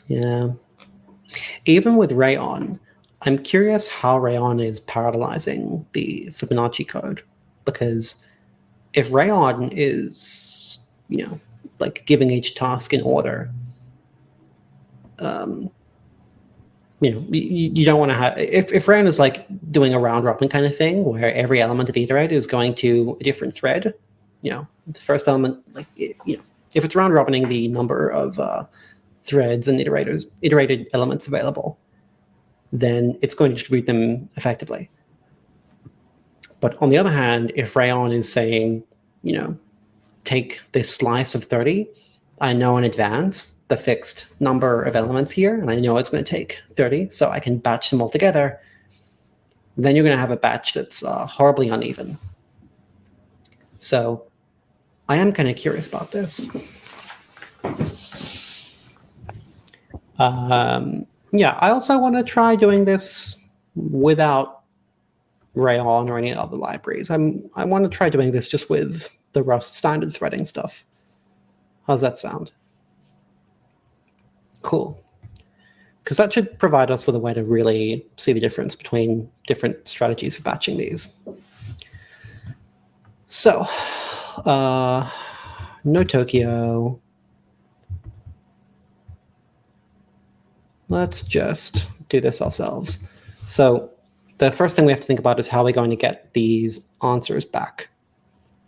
Yeah. Even with Rayon, I'm curious how Rayon is parallelizing the Fibonacci code, because if Rayon is, like giving each task in order, you don't want to have, if Rayon is like doing a round robin kind of thing where every element of the iterator is going to a different thread, the first element, like, if it's round robining the number of threads and iterated elements available, then it's going to distribute them effectively. But on the other hand, if Rayon is saying, take this slice of 30, I know in advance the fixed number of elements here, and I know it's going to take 30, so I can batch them all together, then you're going to have a batch that's horribly uneven. So I am kind of curious about this. Yeah, I also want to try doing this without Rayon or any other libraries. I want to try doing this just with the Rust standard threading stuff. How's that sound? Cool. Because that should provide us with a way to really see the difference between different strategies for batching these. So, no Tokio. let's just do this ourselves. So the first thing we have to think about is how we're going to get these answers back.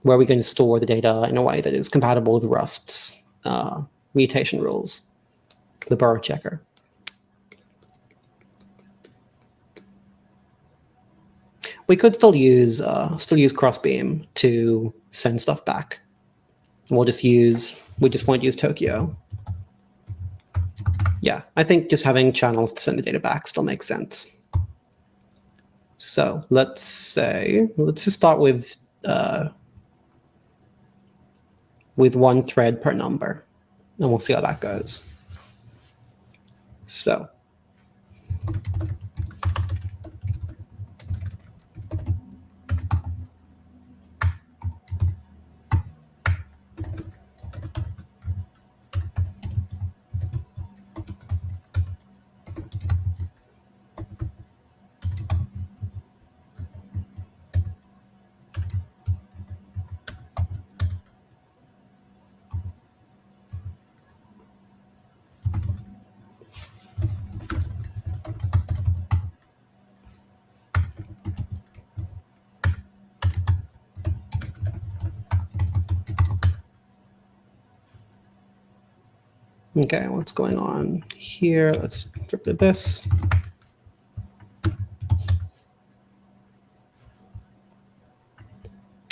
Where are we going to store the data in a way that is compatible with Rust's mutation rules, the burrow checker. We could still use Crossbeam to send stuff back. We just won't use Tokio. Yeah, I think just having channels to send the data back still makes sense. So let's just start with one thread per number, and we'll see how that goes. So okay, what's going on here? Let's get rid of this.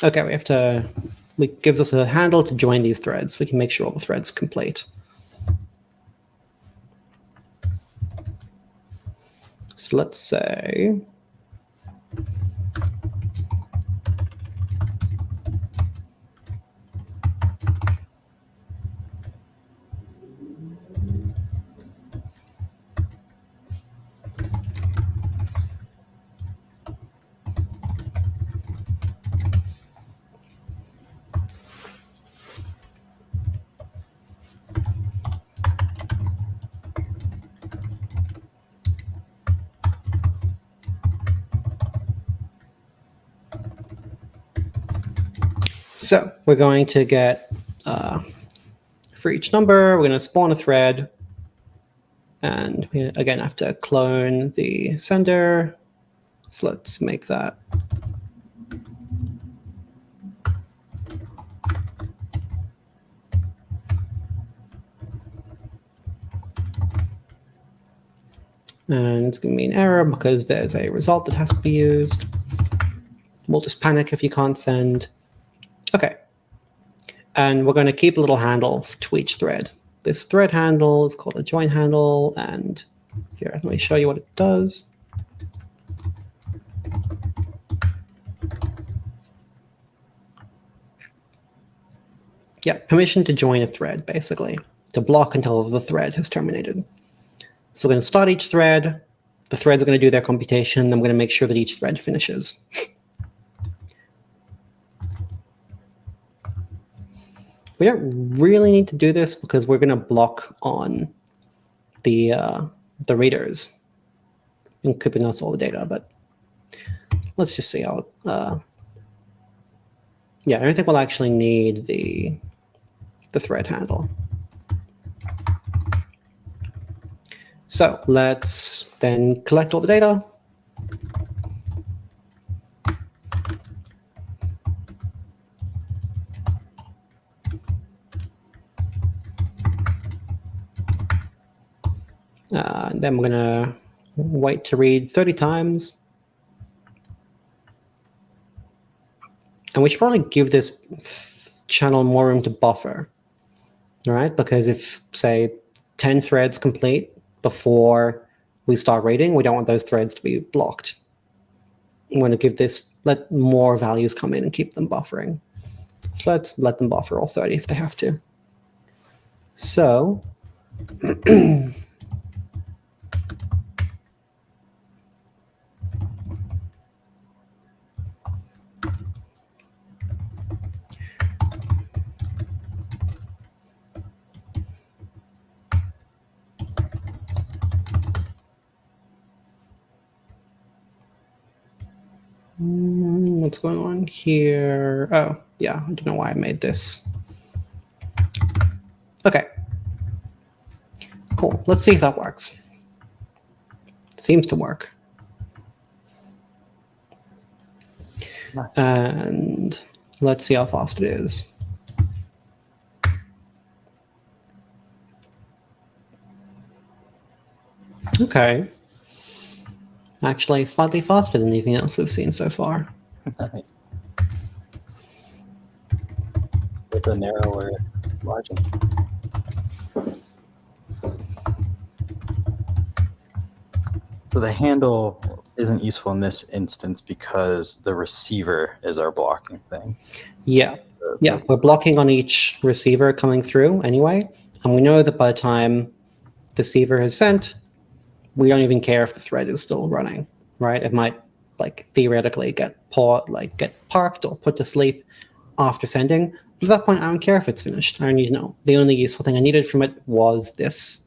Okay, it gives us a handle to join these threads. We can make sure all the threads complete. So let's say so we're going to get, for each number, we're going to spawn a thread. And we, again, have to clone the sender. So let's make that. And it's going to be an error because there's a result that has to be used. We'll just panic if you can't send. Okay. And we're going to keep a little handle to each thread. This thread handle is called a join handle. And here, let me show you what it does. Yeah, permission to join a thread, basically, to block until the thread has terminated. So we're going to start each thread. The threads are going to do their computation. Then we're going to make sure that each thread finishes. We don't really need to do this because we're going to block on the readers, encrypting us all the data. But let's just see how. Yeah, I don't think we'll actually need the thread handle. So let's then collect all the data. And then we're going to wait to read 30 times. And we should probably give this channel more room to buffer, all right? Because if, say, 10 threads complete before we start reading, we don't want those threads to be blocked. I'm going to give this, let more values come in and keep them buffering. So let's let them buffer all 30 if they have to. So what's going on here? Oh, yeah, I don't know why I made this. Okay, cool. Let's see if that works. Seems to work. Nice. And let's see how fast it is. Okay. Actually, slightly faster than anything else we've seen so far. Nice. With a narrower margin. So the handle isn't useful in this instance because the receiver is our blocking thing. Yeah. Yeah, we're blocking on each receiver coming through anyway. And we know that by the time the receiver is sent, we don't even care if the thread is still running, right? It might like theoretically get parked or put to sleep after sending. But at that point, I don't care if it's finished. I don't need to know. The only useful thing I needed from it was this,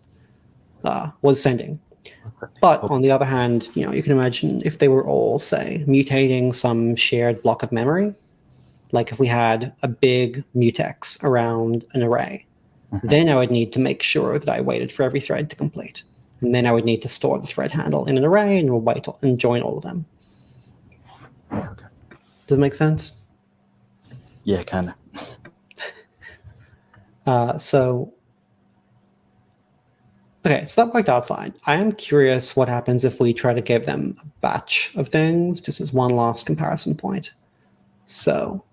was sending. But on the other hand, you know, you can imagine if they were all, say, mutating some shared block of memory, like if we had a big mutex around an array, then I would need to make sure that I waited for every thread to complete. And then I would need to store the thread handle in an array and wait and join all of them. Yeah, okay. Does it make sense? Yeah, kind of. So that worked out fine. I am curious what happens if we try to give them a batch of things, just as one last comparison point. So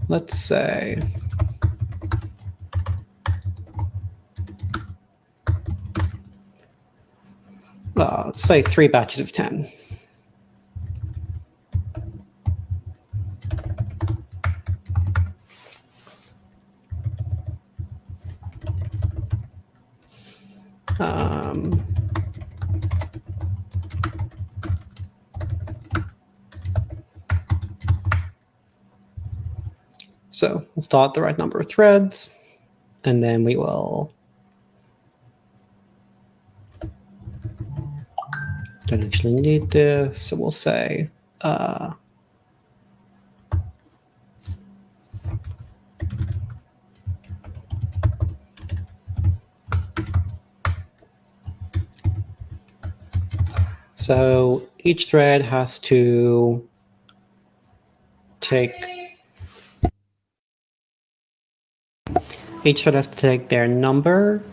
let's say let's say 3 batches of 10. So we'll start the right number of threads, and then we will don't actually need this, so we'll say so each thread has to take their number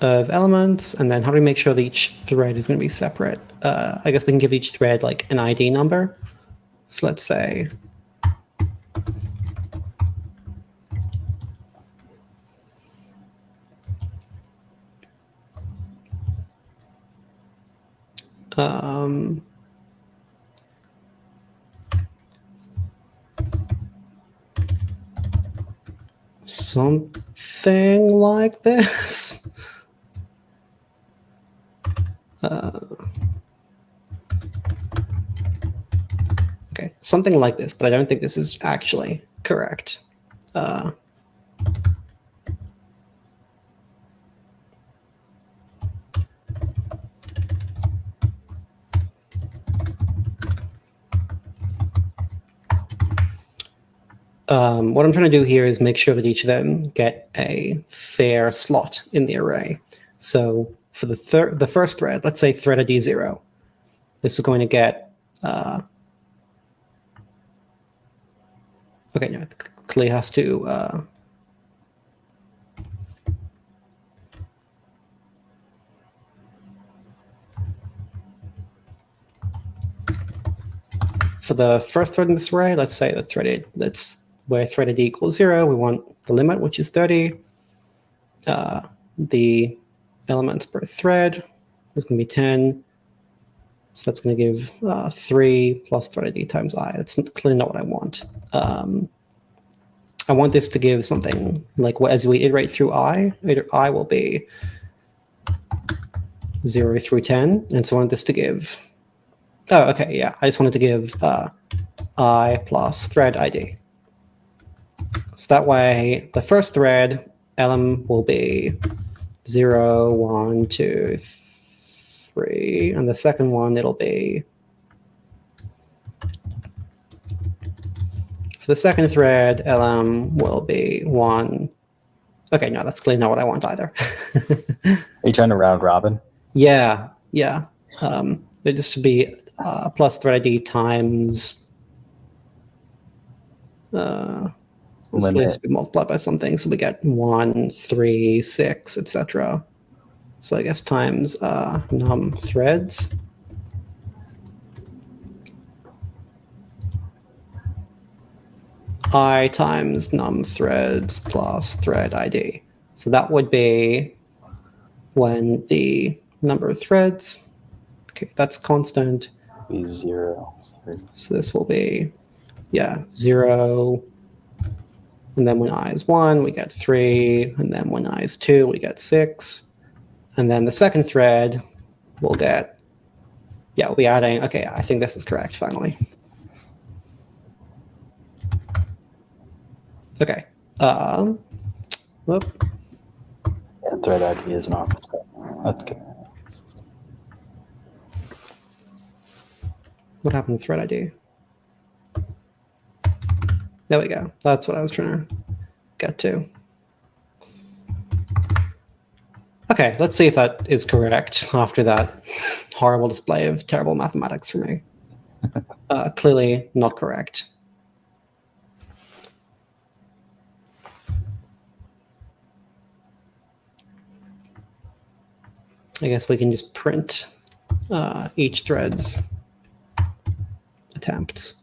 of elements, and then how do we make sure that each thread is going to be separate? I guess we can give each thread like an ID number. So let's say something like this. Okay, something like this, but I don't think this is actually correct. What I'm trying to do here is make sure that each of them get a fair slot in the array. So for the first thread, let's say thread ID 0, this is going to get okay, no, it clearly has to for the first thread in this array, let's say the threaded, that's where thread ID equals 0, we want the limit, which is 30. The elements per thread is going to be 10. So that's going to give 3 plus thread ID times I. That's clearly not what I want. I want this to give something like, as we iterate through I will be 0 through 10. And so I want this to give, oh, okay, yeah. I just wanted to give I plus thread ID. So that way, the first thread, element will be 0, 1, 2, 3, and the second one, it'll be, for the second thread, LM will be 1. Okay, no, that's clearly not what I want either. Are you trying to round robin? Yeah. There just should be plus thread ID times this Limit. be multiplied by something, so we get 1, 3, 6, etc. So I guess times num threads. I times num threads plus thread ID. So that would be when the number of threads, okay, that's constant. Be 0. So this will be, 0. And then when I is 1, we get 3. And then when I is 2, we get 6. And then the second thread will get, we'll be adding, okay, I think this is correct finally. Okay. Whoop. Yeah, thread ID is an office. That's good. What happened to thread ID? There we go. That's what I was trying to get to. Okay, let's see if that is correct after that horrible display of terrible mathematics for me. Clearly not correct. I guess we can just print each thread's attempts.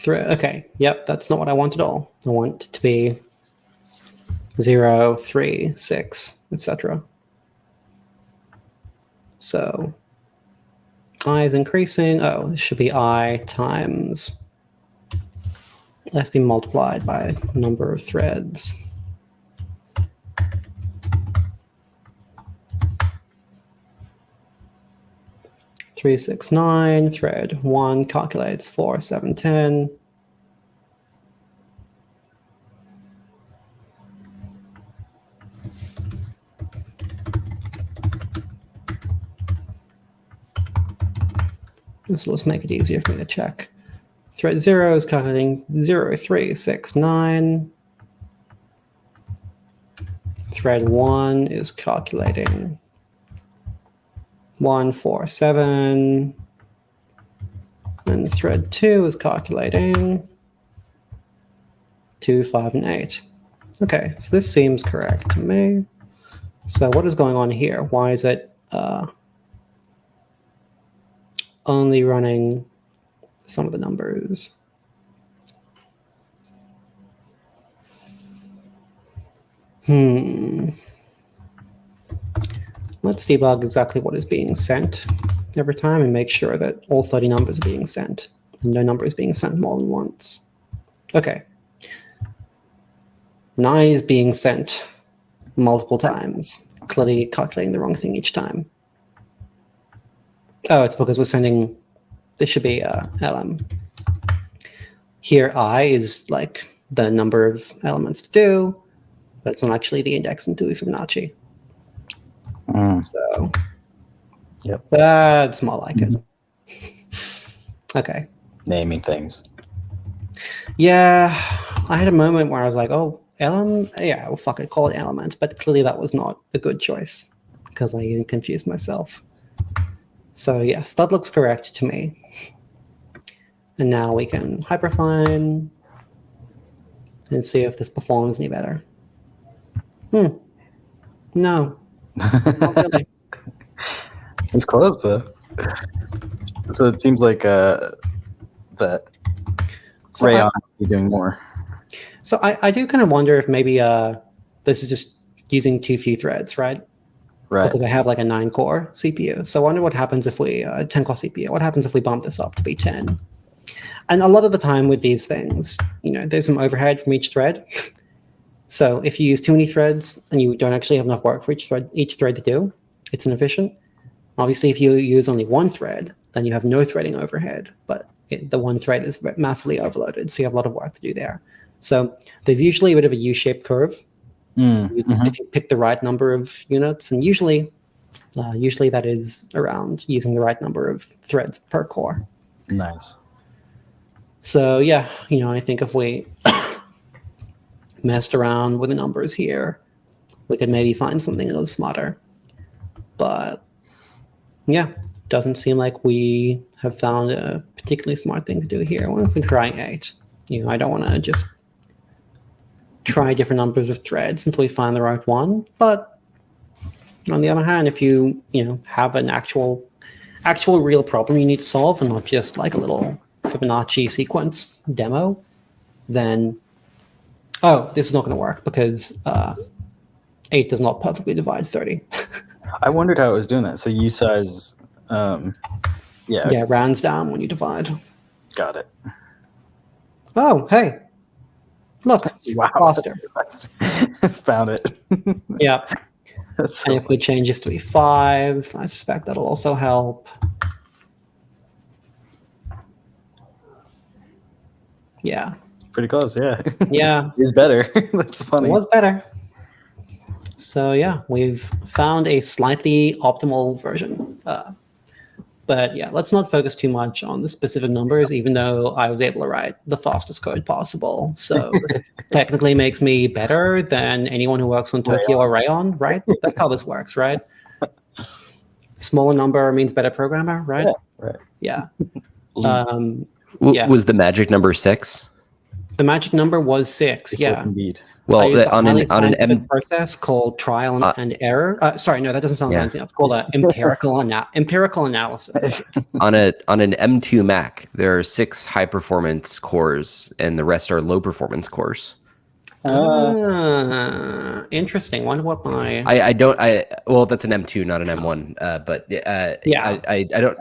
Okay, yep, that's not what I want at all. I want it to be 0, 3, 6, etc. So I is increasing. Oh, this should be I times, let's be multiplied by number of threads. Three, 6, 9, thread 1 calculates 4, 7, 10. So let's make it easier for me to check. Thread 0 is calculating 0, 3, 6, 9. Thread 1 is calculating 1, 4, 7. And thread 2 is calculating 2, 5, and 8. Okay, so this seems correct to me. So what is going on here? Why is it only running some of the numbers? Let's debug exactly what is being sent every time and make sure that all 30 numbers are being sent and no number is being sent more than once. Okay. 9 is being sent multiple times, clearly calculating the wrong thing each time. Oh, it's because we're sending, this should be LM. Here I is like the number of elements to do, but it's not actually the index in Dewey Fibonacci. So, yep, that's more like it. Okay. Naming things. Yeah, I had a moment where I was like, oh, LM? Yeah, well, fuck it, call it element. But clearly that was not a good choice because I even confused myself. So yes, that looks correct to me. And now we can hyperfine and see if this performs any better. No. Not really. It's close though. So it seems like that So Rayon is doing more. So I do kind of wonder if maybe this is just using too few threads, right? Right. Because I have like a 9-core CPU. So I wonder what happens if we, 10-core CPU, what happens if we bump this up to be 10? And a lot of the time with these things, you know, there's some overhead from each thread. So if you use too many threads and you don't actually have enough work for each thread to do, it's inefficient. Obviously, if you use only one thread, then you have no threading overhead, but the one thread is massively overloaded, so you have a lot of work to do there. So there's usually a bit of a U-shaped curve If you pick the right number of units, and usually that is around using the right number of threads per core. Nice. So yeah, I think if we messed around with the numbers here, we could maybe find something that was smarter. But yeah, doesn't seem like we have found a particularly smart thing to do here. What if we try 8? I don't want to just try different numbers of threads until we find the right one. But on the other hand, if you have an actual real problem you need to solve, and not just like a little Fibonacci sequence demo, then this is not going to work because 8 does not perfectly divide 30. I wondered how it was doing that. So U size, yeah, rounds down when you divide. Got it. Oh, hey, look, Wow, faster. Found it. Yeah. That's so And if we change this to be 5, I suspect that'll also help. Yeah. pretty close. Yeah. Yeah. It's better. That's It funny. was better. So yeah, we've found a slightly optimal version. But yeah, let's not focus too much on the specific numbers, even though I was able to write the fastest code possible. So technically makes me better than anyone who works on Tokio or Rayon, right? That's how this works, right? Smaller number means better programmer, right? Yeah, right. Yeah. Was the magic number 6? The magic number was 6, Yes, yeah. indeed. Well, I used a on highly an scientific process called trial and error. Sorry, no, that doesn't sound fancy enough. It's called empirical analysis. on an M2 Mac, there are 6 high performance cores, and the rest are low performance cores. Interesting. Wonder what my well, that's an M2, not an M1. But yeah, I don't.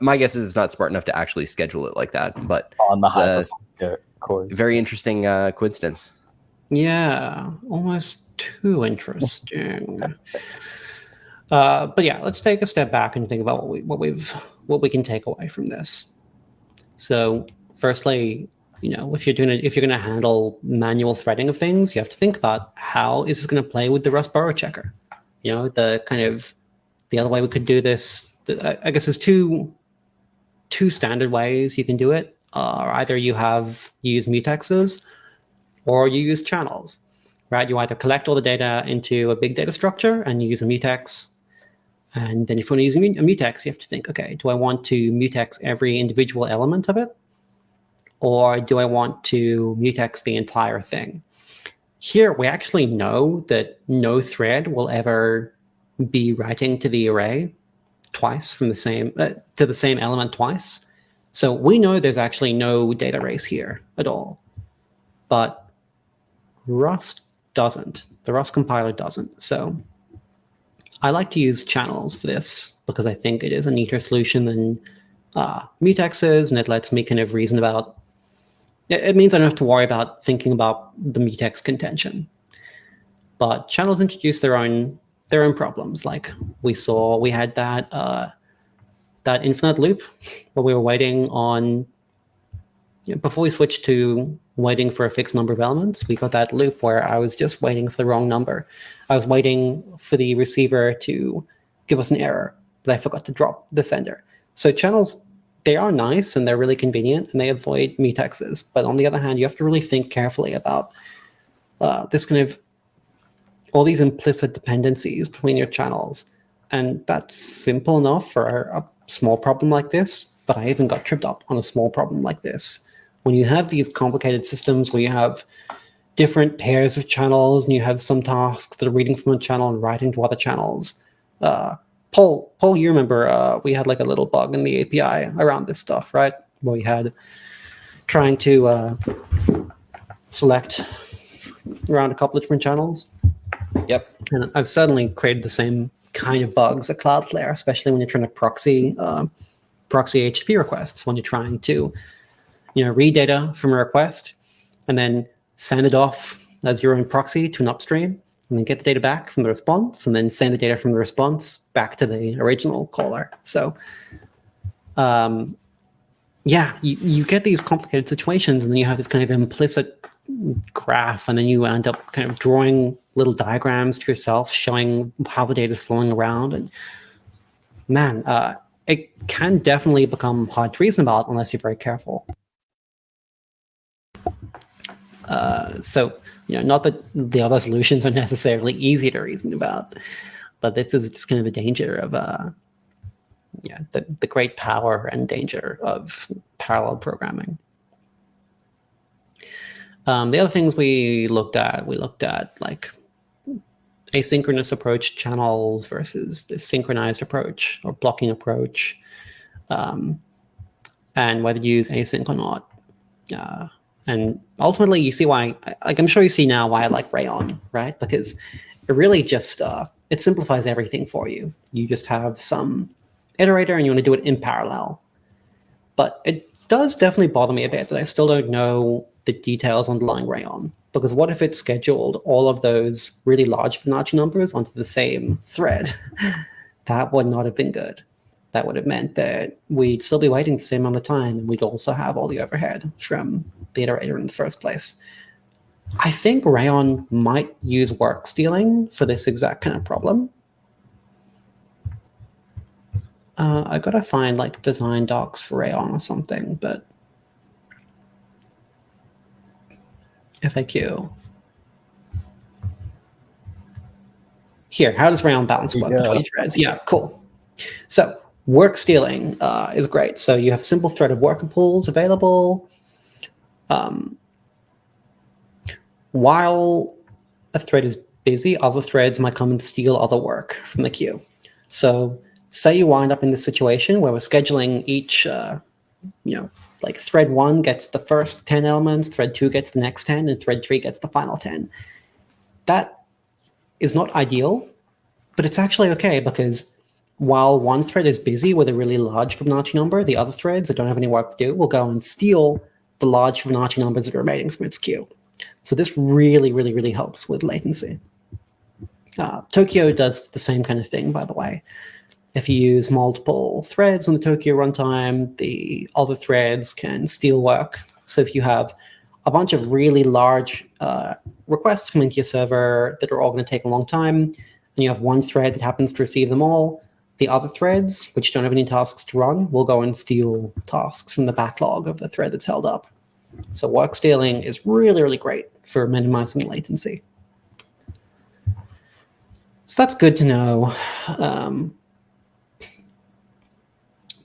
My guess is it's not smart enough to actually schedule it like that. But On the it's high performance cores. very interesting coincidence. yeah, almost too interesting. But yeah, let's take a step back and think about what we can take away from this. So, firstly, if you're going to handle manual threading of things, you have to think about how is this going to play with the Rust borrow checker. The other way we could do this, I guess, there's two standard ways you can do it. Either you use mutexes, or you use channels, right? You either collect all the data into a big data structure and you use a mutex. And then if you want to use a mutex, you have to think, okay, do I want to mutex every individual element of it? Or do I want to mutex the entire thing? Here, we actually know that no thread will ever be writing to the array twice from the same element twice. So we know there's actually no data race here at all. But Rust doesn't. The Rust compiler doesn't. So I like to use channels for this because I think it is a neater solution than mutexes, and it lets me kind of reason about. It means I don't have to worry about thinking about the mutex contention. But channels introduce their own problems. Like we had that infinite loop where we were waiting on. Before we switched to waiting for a fixed number of elements, we got that loop where I was just waiting for the wrong number. I was waiting for the receiver to give us an error, but I forgot to drop the sender. So channels, they are nice and they're really convenient and they avoid mutexes. But on the other hand, you have to really think carefully about this kind of all these implicit dependencies between your channels. And that's simple enough for a small problem like this, but I even got tripped up on a small problem like this. When you have these complicated systems where you have different pairs of channels and you have some tasks that are reading from a channel and writing to other channels. Paul, you remember we had like a little bug in the API around this stuff, right? Where we had trying to select around a couple of different channels. Yep. And I've certainly created the same kind of bugs at Cloudflare, especially when you're trying to proxy HTTP requests, when you're trying to read data from a request and then send it off as your own proxy to an upstream and then get the data back from the response and then send the data from the response back to the original caller. So you get these complicated situations and then you have this kind of implicit graph and then you end up kind of drawing little diagrams to yourself showing how the data is flowing around. And man, it can definitely become hard to reason about unless you're very careful. So, not that the other solutions are necessarily easy to reason about, but this is just kind of the danger of, the great power and danger of parallel programming. The other things we looked at like asynchronous approach channels versus the synchronized approach or blocking approach, and whether to use async or not. And ultimately, you see why, I'm sure you see now why I like Rayon, right? Because it really just, it simplifies everything for you. You just have some iterator and you want to do it in parallel. But it does definitely bother me a bit that I still don't know the details underlying Rayon. Because what if it scheduled all of those really large Fibonacci numbers onto the same thread? That would not have been good. That would have meant that we'd still be waiting the same amount of time, and we'd also have all the overhead from the iterator in the first place. I think Rayon might use work stealing for this exact kind of problem. I gotta find like design docs for Rayon or something, but FAQ. Here, how does Rayon balance work between threads? Yeah, cool. So work stealing is great. So you have simple threaded worker pools available. While a thread is busy, other threads might come and steal other work from the queue. So say you wind up in this situation where we're scheduling each, like thread 1 gets the first 10 elements, thread 2 gets the next 10, and thread 3 gets the final 10. That is not ideal, but it's actually okay because while one thread is busy with a really large Fibonacci number, the other threads that don't have any work to do will go and steal the large Fibonacci numbers that are remaining from its queue. So this really, really, really helps with latency. Tokio does the same kind of thing, by the way. If you use multiple threads on the Tokio runtime, the other threads can steal work. So if you have a bunch of really large requests coming to your server that are all going to take a long time, and you have one thread that happens to receive them all, the other threads, which don't have any tasks to run, will go and steal tasks from the backlog of the thread that's held up. So work stealing is really, really great for minimizing latency. So that's good to know.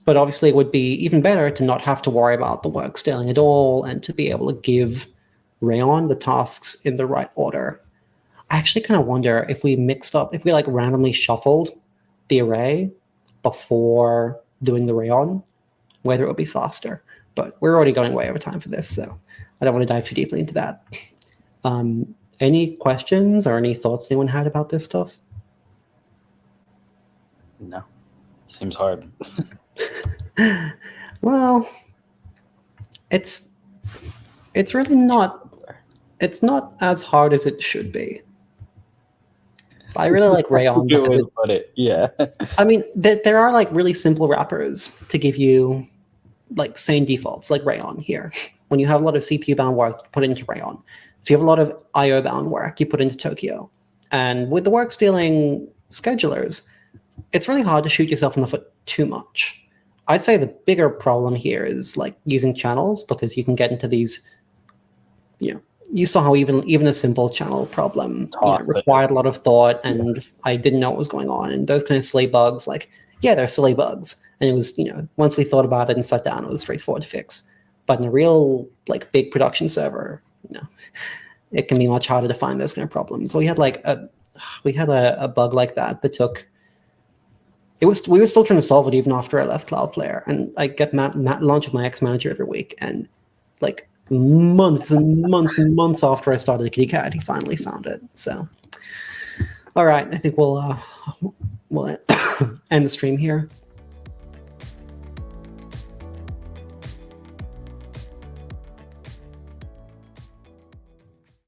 But obviously it would be even better to not have to worry about the work stealing at all and to be able to give Rayon the tasks in the right order. I actually kind of wonder if we like randomly shuffled the array before doing the Rayon, whether it would be faster. But we're already going way over time for this, so I don't want to dive too deeply into that. Any questions or any thoughts anyone had about this stuff? No, seems hard. Well, it's really not. It's not as hard as it should be. I really like Rayon. That's a good way to put it. Yeah. I mean, there are like really simple wrappers to give you like sane defaults, like Rayon here. When you have a lot of CPU bound work, you put it into Rayon. If you have a lot of IO bound work, you put it into Tokio. And with the work stealing schedulers, it's really hard to shoot yourself in the foot too much. I'd say the bigger problem here is like using channels, because you can get into these, you saw how even a simple channel problem required a lot of thought, and I didn't know what was going on. And those kind of silly bugs, like, yeah, they're silly bugs. And it was, once we thought about it and sat down, it was straightforward to fix. But in a real, like, big production server, it can be much harder to find those kind of problems. So we had a bug like that took. We were still trying to solve it even after I left Cloudflare, and I get launch with my ex-manager every week, and like months and months and months after I started KittyCat, he finally found it. So, all right, I think we'll end the stream here.